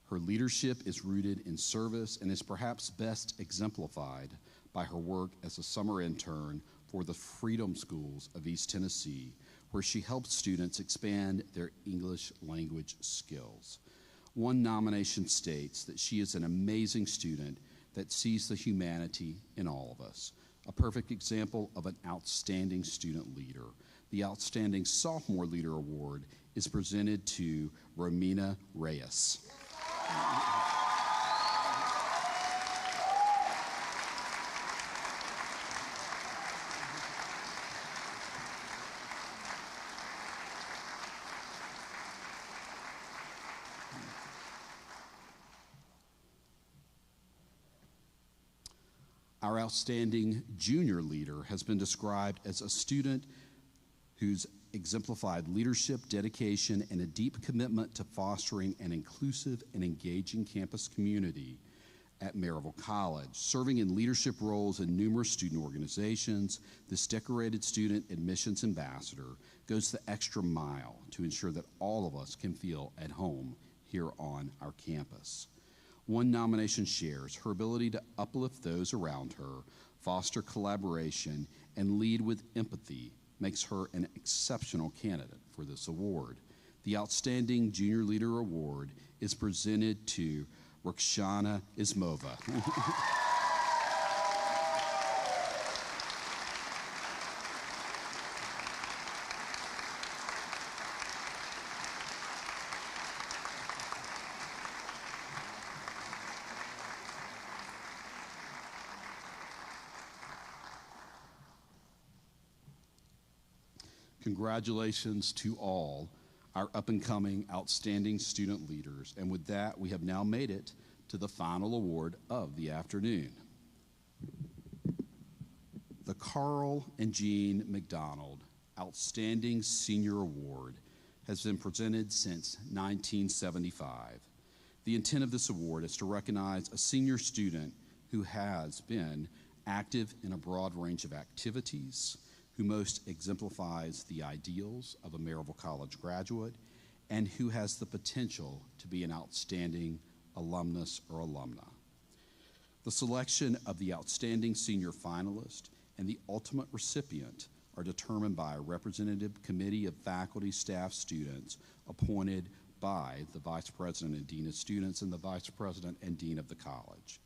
Her leadership is rooted in service and is perhaps best exemplified by her work as a summer intern for the Freedom Schools of East Tennessee, where she helped students expand their English language skills. One nomination states that she is an amazing student that sees the humanity in all of us. A perfect example of an outstanding student leader. The Outstanding Sophomore Leader Award is presented to Romina Reyes. Our outstanding junior leader has been described as a student who's exemplified leadership, dedication, and a deep commitment to fostering an inclusive and engaging campus community at Maryville College. Serving in leadership roles in numerous student organizations, this decorated student admissions ambassador goes the extra mile to ensure that all of us can feel at home here on our campus. One nomination shares her ability to uplift those around her, foster collaboration, and lead with empathy makes her an exceptional candidate for this award. The Outstanding Junior Leader Award is presented to Rukshana Ismova. Congratulations to all our up-and-coming outstanding student leaders. And with that, we have now made it to the final award of the afternoon. The Carl and Jean McDonald Outstanding Senior Award has been presented since 1975. The intent of this award is to recognize a senior student who has been active in a broad range of activities, who most exemplifies the ideals of a Maryville College graduate, and who has the potential to be an outstanding alumnus or alumna. The selection of the outstanding senior finalist and the ultimate recipient are determined by a representative committee of faculty, staff, students appointed by the Vice President and Dean of Students and the Vice President and Dean of the college.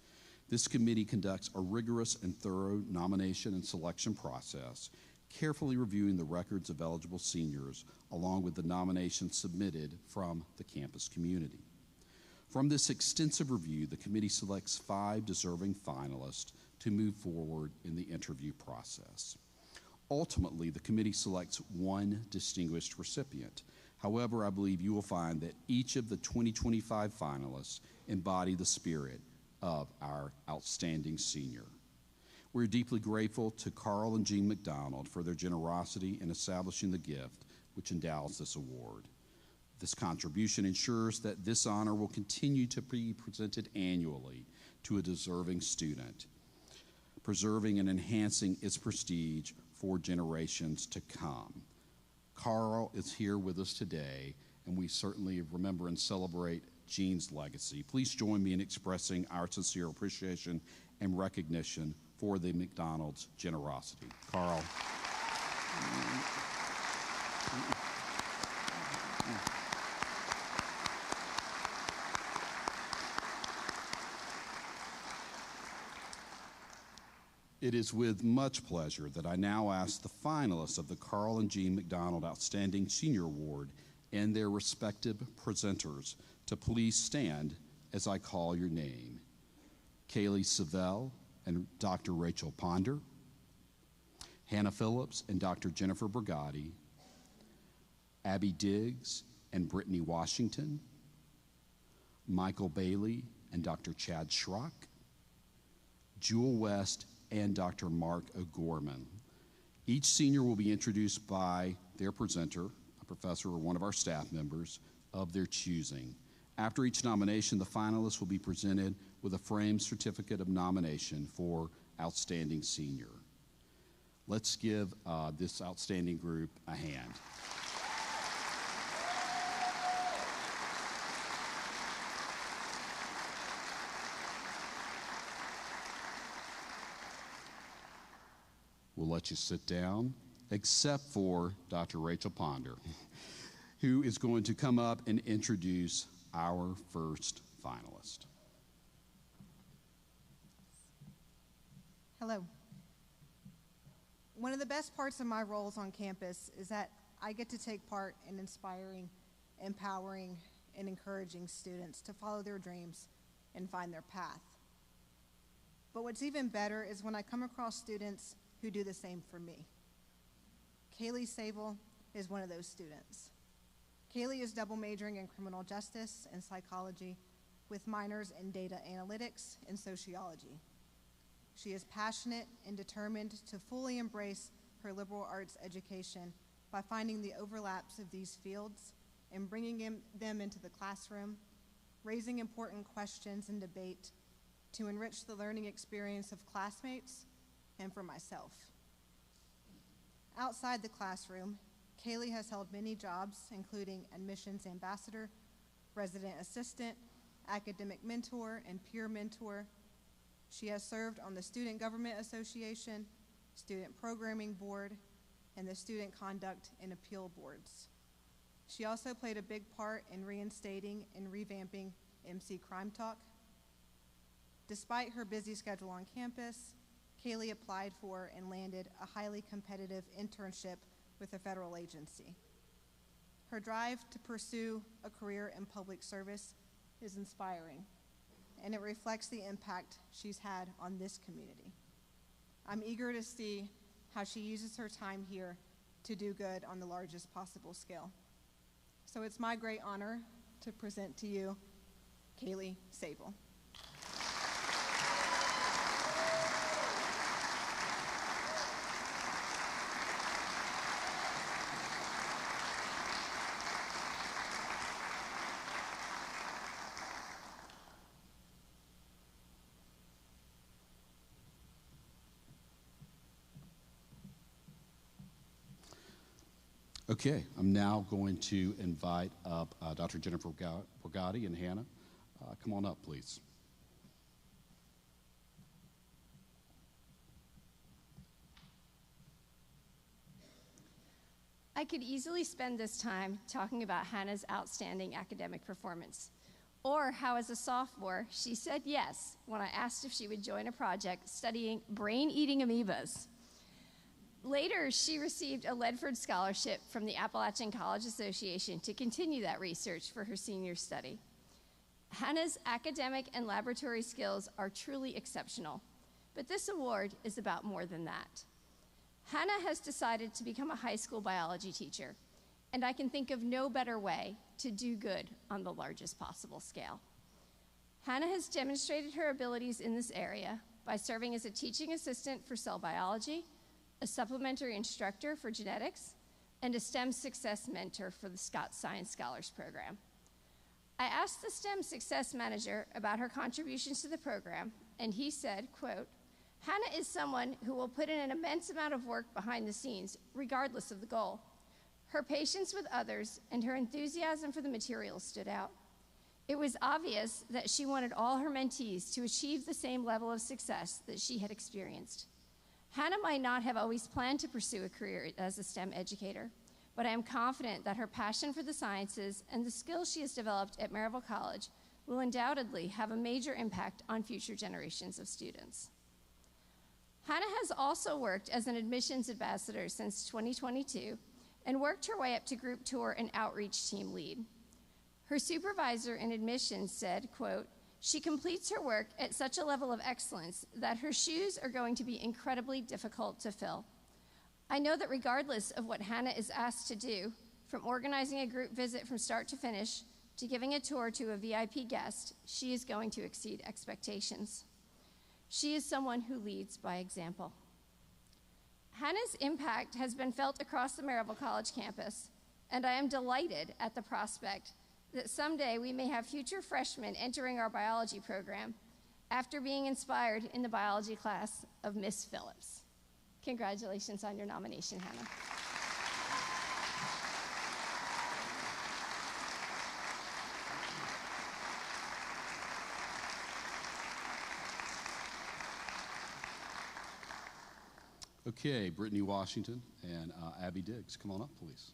This committee conducts a rigorous and thorough nomination and selection process, carefully reviewing the records of eligible seniors along with the nominations submitted from the campus community. From this extensive review, the committee selects 5 deserving finalists to move forward in the interview process. Ultimately, the committee selects 1 distinguished recipient. However, I believe you will find that each of the 2025 finalists embody the spirit of our outstanding senior. We're deeply grateful to Carl and Jean McDonald for their generosity in establishing the gift which endows this award. This contribution ensures that this honor will continue to be presented annually to a deserving student, preserving and enhancing its prestige for generations to come. Carl is here with us today, and we certainly remember and celebrate Jean's legacy. Please join me in expressing our sincere appreciation and recognition for the McDonald's generosity. Carl. It is with much pleasure that I now ask the finalists of the Carl and Jean McDonald Outstanding Senior Award and their respective presenters to please stand as I call your name. Kaylee Savell and Dr. Rachel Ponder, Hannah Phillips and Dr. Jennifer Brigatti, Abby Diggs and Brittany Washington, Michael Bailey and Dr. Chad Schrock, Jewel West and Dr. Mark O'Gorman. Each senior will be introduced by their presenter, a professor or one of our staff members of their choosing. After each nomination, the finalists will be presented with a framed certificate of nomination for Outstanding Senior. Let's give this outstanding group a hand. We'll let you sit down, except for Dr. Rachel Ponder, who is going to come up and introduce our first finalist. Hello. One of the best parts of my roles on campus is that I get to take part in inspiring, empowering, and encouraging students to follow their dreams and find their path. But what's even better is when I come across students who do the same for me. Kaylee Savell is one of those students. Kaylee is double majoring in criminal justice and psychology with minors in data analytics and sociology. She is passionate and determined to fully embrace her liberal arts education by finding the overlaps of these fields and bringing them into the classroom, raising important questions and debate to enrich the learning experience of classmates and for myself. Outside the classroom, Kaylee has held many jobs, including admissions ambassador, resident assistant, academic mentor, and peer mentor. She has served on the Student Government Association, Student Programming Board, and the Student Conduct and Appeal Boards. She also played a big part in reinstating and revamping MC Crime Talk. Despite her busy schedule on campus, Kaylee applied for and landed a highly competitive internship with a federal agency. Her drive to pursue a career in public service is inspiring, and it reflects the impact she's had on this community. I'm eager to see how she uses her time here to do good on the largest possible scale. So it's my great honor to present to you Kaylee Sable. Okay, I'm now going to invite up Dr. Jennifer Borgatti and Hannah. Come on up, please. I could easily spend this time talking about Hannah's outstanding academic performance, or how as a sophomore she said yes when I asked if she would join a project studying brain-eating amoebas. Later, she received a Ledford Scholarship from the Appalachian College Association to continue that research for her senior study. Hannah's academic and laboratory skills are truly exceptional, but this award is about more than that. Hannah has decided to become a high school biology teacher, and I can think of no better way to do good on the largest possible scale. Hannah has demonstrated her abilities in this area by serving as a teaching assistant for cell biology, a supplementary instructor for genetics, and a STEM success mentor for the Scott Science Scholars Program. I asked the STEM success manager about her contributions to the program, and he said, quote, "Hannah is someone who will put in an immense amount of work behind the scenes, regardless of the goal. Her patience with others and her enthusiasm for the materials stood out. It was obvious that she wanted all her mentees to achieve the same level of success that she had experienced. Hannah might not have always planned to pursue a career as a STEM educator, but I am confident that her passion for the sciences and the skills she has developed at Maryville College will undoubtedly have a major impact on future generations of students." Hannah has also worked as an admissions ambassador since 2022 and worked her way up to group tour and outreach team lead. Her supervisor in admissions said, quote, "She completes her work at such a level of excellence that her shoes are going to be incredibly difficult to fill. I know that regardless of what Hannah is asked to do, from organizing a group visit from start to finish to giving a tour to a VIP guest, she is going to exceed expectations. She is someone who leads by example." Hannah's impact has been felt across the Maryville College campus, and I am delighted at the prospect that someday we may have future freshmen entering our biology program after being inspired in the biology class of Miss Phillips. Congratulations on your nomination, Hannah. Okay, Brittany Washington and Abby Diggs, come on up, please.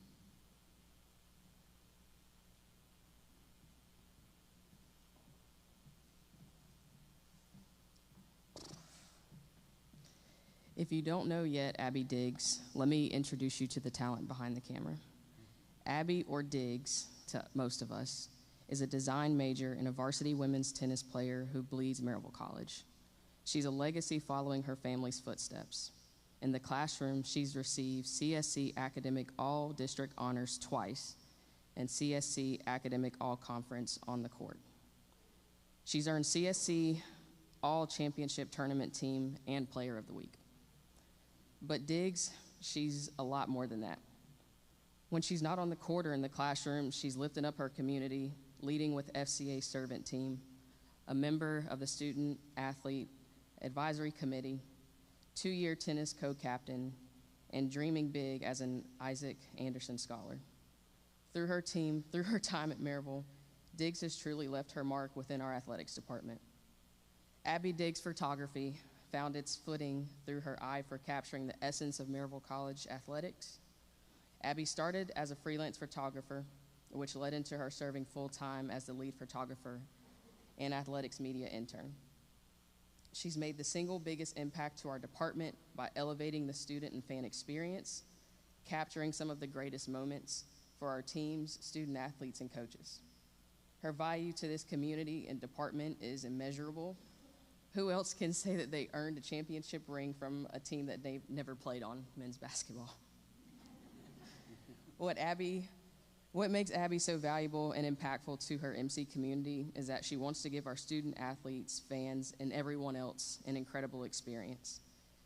If you don't know yet Abby Diggs, let me introduce you to the talent behind the camera. Abby, or Diggs, to most of us, is a design major and a varsity women's tennis player who bleeds Maryville College. She's a legacy following her family's footsteps. In the classroom, she's received CSC Academic All-District Honors twice and CSC Academic All-Conference on the court. She's earned CSC All-Championship Tournament Team and Player of the Week. But Diggs, she's a lot more than that. When she's not on the court or in the classroom, she's lifting up her community, leading with FCA Servant Team, a member of the Student Athlete Advisory Committee, 2-year tennis co-captain, and dreaming big as an Isaac Anderson Scholar. Through her time at Maryville, Diggs has truly left her mark within our athletics department. Abby Diggs Photography found its footing through her eye for capturing the essence of Maryville College athletics. Abby started as a freelance photographer, which led into her serving full-time as the lead photographer and athletics media intern. She's made the single biggest impact to our department by elevating the student and fan experience, capturing some of the greatest moments for our teams, student athletes, and coaches. Her value to this community and department is immeasurable. Who else can say that they earned a championship ring from a team that they've never played on, men's basketball? What makes Abby so valuable and impactful to her MC community is that she wants to give our student athletes, fans, and everyone else an incredible experience.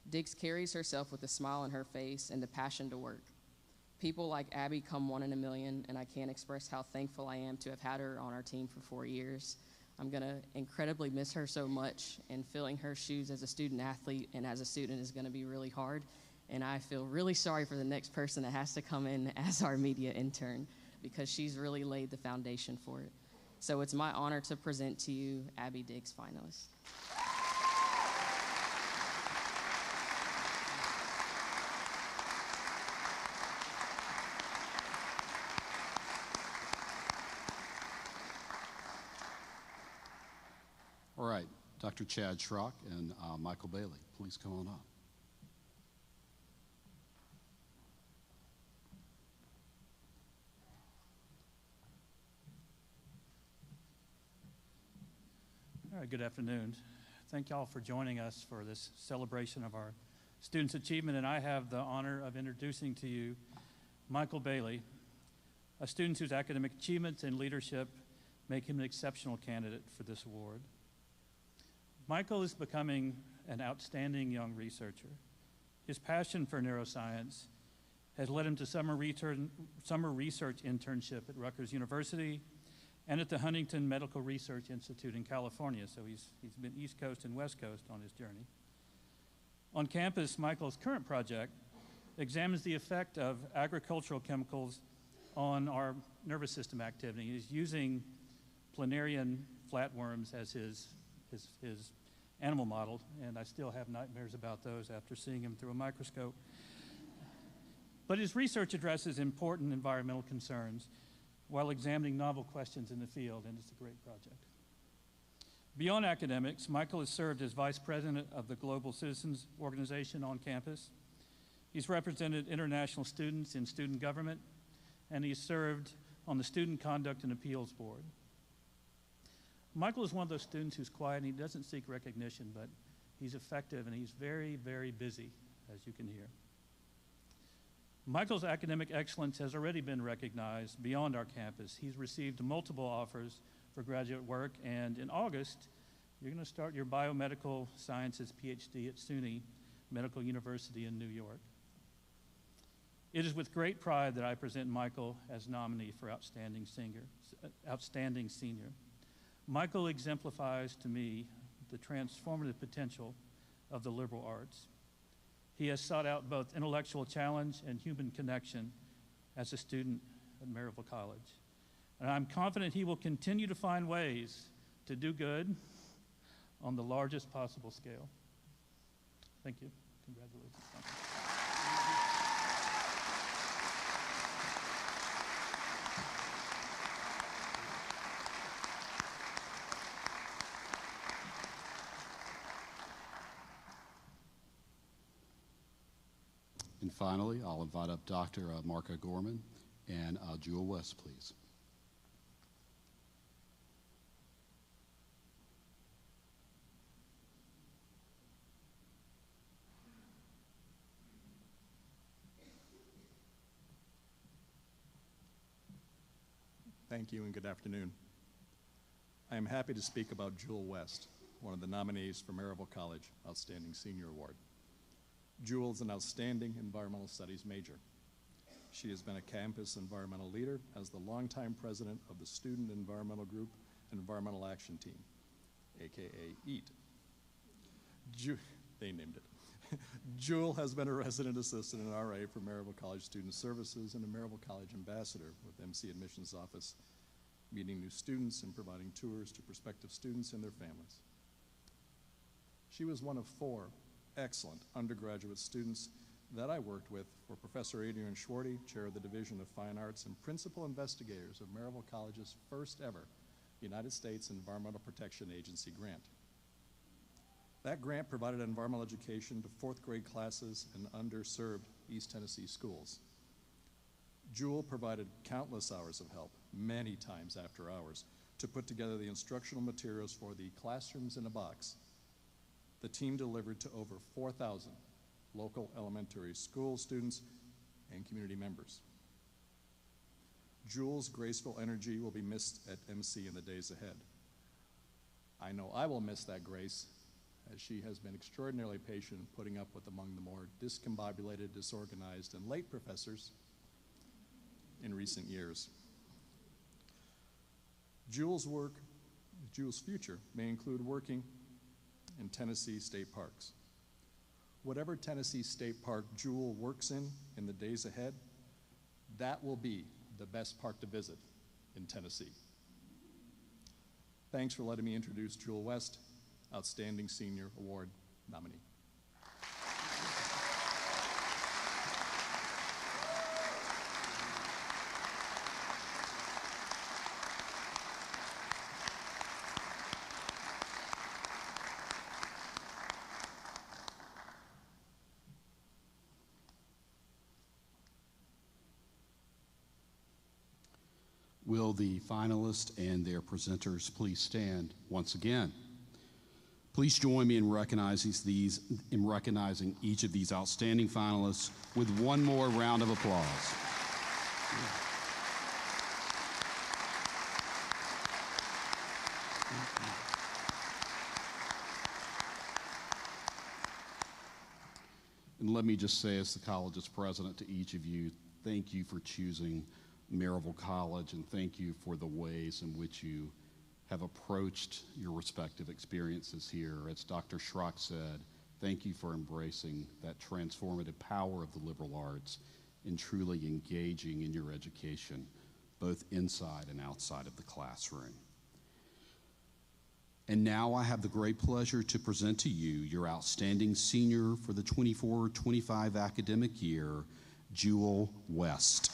Diggs carries herself with a smile on her face and the passion to work. People like Abby come one in a million, and I can't express how thankful I am to have had her on our team for 4 years. I'm going to incredibly miss her so much, and filling her shoes as a student athlete and as a student is going to be really hard. And I feel really sorry for the next person that has to come in as our media intern, because she's really laid the foundation for it. So it's my honor to present to you Abby Diggs finalist. All right, Dr. Chad Schrock and Michael Bailey, please come on up. All right, good afternoon. Thank y'all for joining us for this celebration of our students' achievement, and I have the honor of introducing to you Michael Bailey, a student whose academic achievements and leadership make him an exceptional candidate for this award. Michael is becoming an outstanding young researcher. His passion for neuroscience has led him to summer research internship at Rutgers University and at the Huntington Medical Research Institute in California, so he's been East Coast and West Coast on his journey. On campus, Michael's current project examines the effect of agricultural chemicals on our nervous system activity. He's using planarian flatworms as his animal model, and I still have nightmares about those after seeing him through a microscope. But his research addresses important environmental concerns while examining novel questions in the field, and it's a great project. Beyond academics, Michael has served as vice president of the Global Citizens Organization on campus. He's represented international students in student government, and he's served on the Student Conduct and Appeals Board. Michael is one of those students who's quiet and he doesn't seek recognition, but he's effective and he's very, very busy, as you can hear. Michael's academic excellence has already been recognized beyond our campus. He's received multiple offers for graduate work, and in August, you're going to start your biomedical sciences PhD at SUNY Medical University in New York. It is with great pride that I present Michael as nominee for Outstanding Senior. Michael exemplifies to me the transformative potential of the liberal arts. He has sought out both intellectual challenge and human connection as a student at Maryville College. And I'm confident he will continue to find ways to do good on the largest possible scale. Thank you. Congratulations. Thank you. And finally, I'll invite up Dr. Marka Gorman and Jewel West, please. Thank you and good afternoon. I am happy to speak about Jewel West, one of the nominees for Maryville College Outstanding Senior Award. Jewel is an outstanding environmental studies major. She has been a campus environmental leader as the longtime president of the Student Environmental Group Environmental Action Team, AKA EAT. They named it. Jewel has been a resident assistant and RA for Maryville College Student Services and a Maryville College ambassador with MC Admissions Office, meeting new students and providing tours to prospective students and their families. She was one of 4 excellent undergraduate students that I worked with for Professor Adrian Schwarty, chair of the Division of Fine Arts and principal investigators of Maryville College's first ever United States Environmental Protection Agency grant. That grant provided environmental education to 4th grade classes in underserved East Tennessee schools. Jewel provided countless hours of help, many times after hours, to put together the instructional materials for the Classrooms in a Box. The team delivered to over 4,000 local elementary school students and community members. Jewel's graceful energy will be missed at MC in the days ahead. I know I will miss that grace, as she has been extraordinarily patient in putting up with among the more discombobulated, disorganized, and late professors in recent years. Jewel's future may include working in Tennessee state parks. Whatever Tennessee state park Jewel works in the days ahead, that will be the best park to visit in Tennessee. Thanks for letting me introduce Jewel West, Outstanding Senior Award nominee. Will the finalists and their presenters please stand once again? Please join me in recognizing each of these outstanding finalists with one more round of applause. And let me just say, as the college's president, to each of you, thank you for choosing Maryville College, and thank you for the ways in which you have approached your respective experiences here. As Dr. Schrock said, thank you for embracing that transformative power of the liberal arts and truly engaging in your education, both inside and outside of the classroom. And now I have the great pleasure to present to you your outstanding senior for the 24-25 academic year, Jewel West.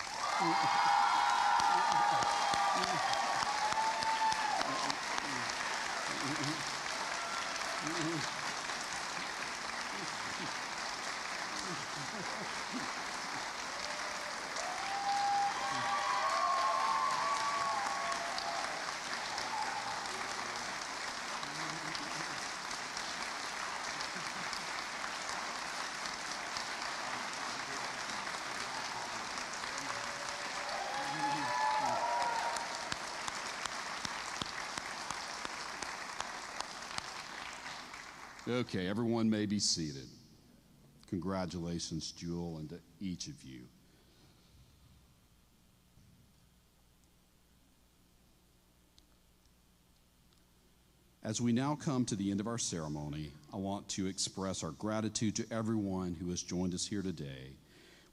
Okay, everyone may be seated. Congratulations, Jewel, and to each of you. As we now come to the end of our ceremony, I want to express our gratitude to everyone who has joined us here today.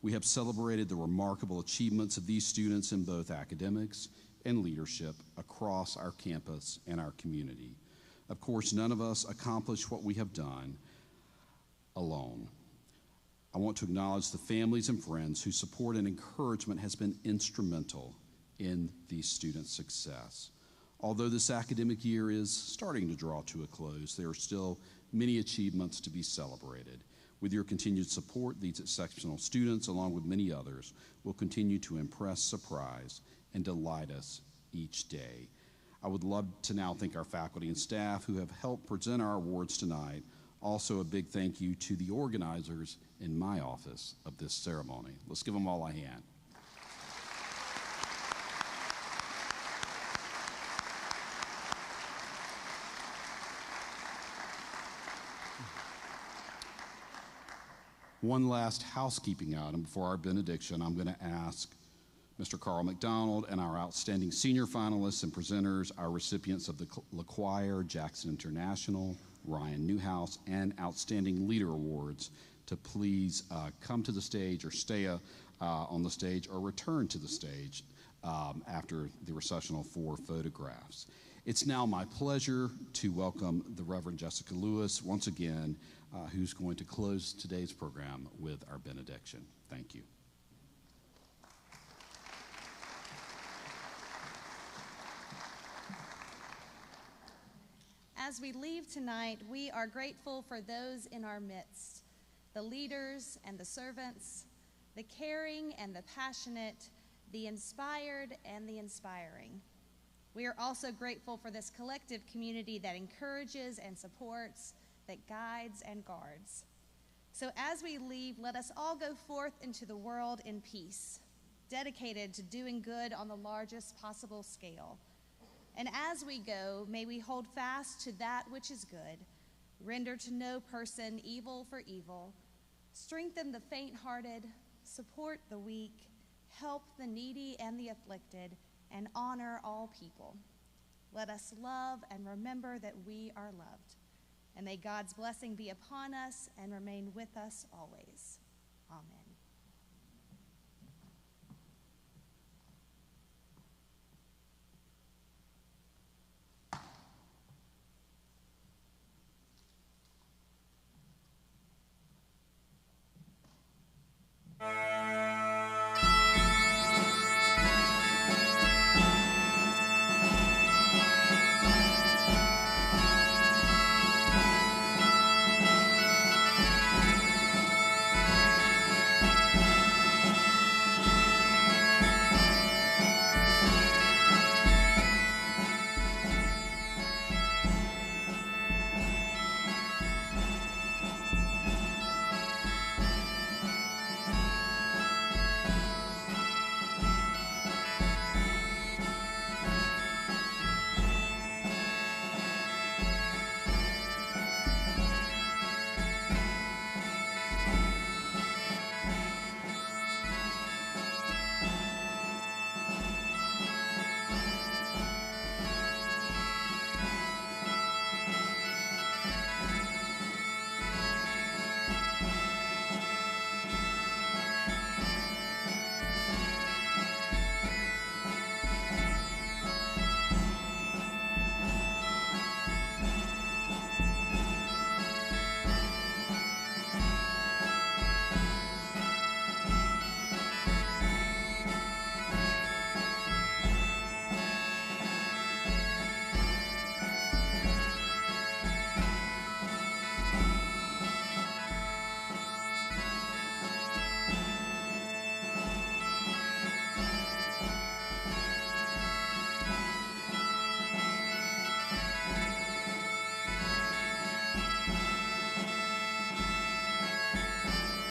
We have celebrated the remarkable achievements of these students in both academics and leadership across our campus and our community. Of course, none of us accomplish what we have done alone. I want to acknowledge the families and friends whose support and encouragement has been instrumental in these students' success. Although this academic year is starting to draw to a close, there are still many achievements to be celebrated. With your continued support, these exceptional students, along with many others, will continue to impress, surprise, and delight us each day. I would love to now thank our faculty and staff who have helped present our awards tonight. Also, a big thank you to the organizers in my office of this ceremony. Let's give them all a hand. One last housekeeping item before our benediction. I'm going to ask Mr. Carl McDonald and our outstanding senior finalists and presenters, our recipients of the LaQuire, Jackson International, Ryan Newhouse, and Outstanding Leader Awards to please come to the stage or stay on the stage or return to the stage after the recessional for photographs. It's now my pleasure to welcome the Reverend Jessica Lewis once again, who's going to close today's program with our benediction. Thank you. As we leave tonight, we are grateful for those in our midst, the leaders and the servants, the caring and the passionate, the inspired and the inspiring. We are also grateful for this collective community that encourages and supports, that guides and guards. So as we leave, let us all go forth into the world in peace. dedicated to doing good on the largest possible scale. And as we go, may we hold fast to that which is good, render to no person evil for evil, strengthen the faint-hearted, support the weak, help the needy and the afflicted, and honor all people. Let us love and remember that we are loved. And may God's blessing be upon us and remain with us always. Amen.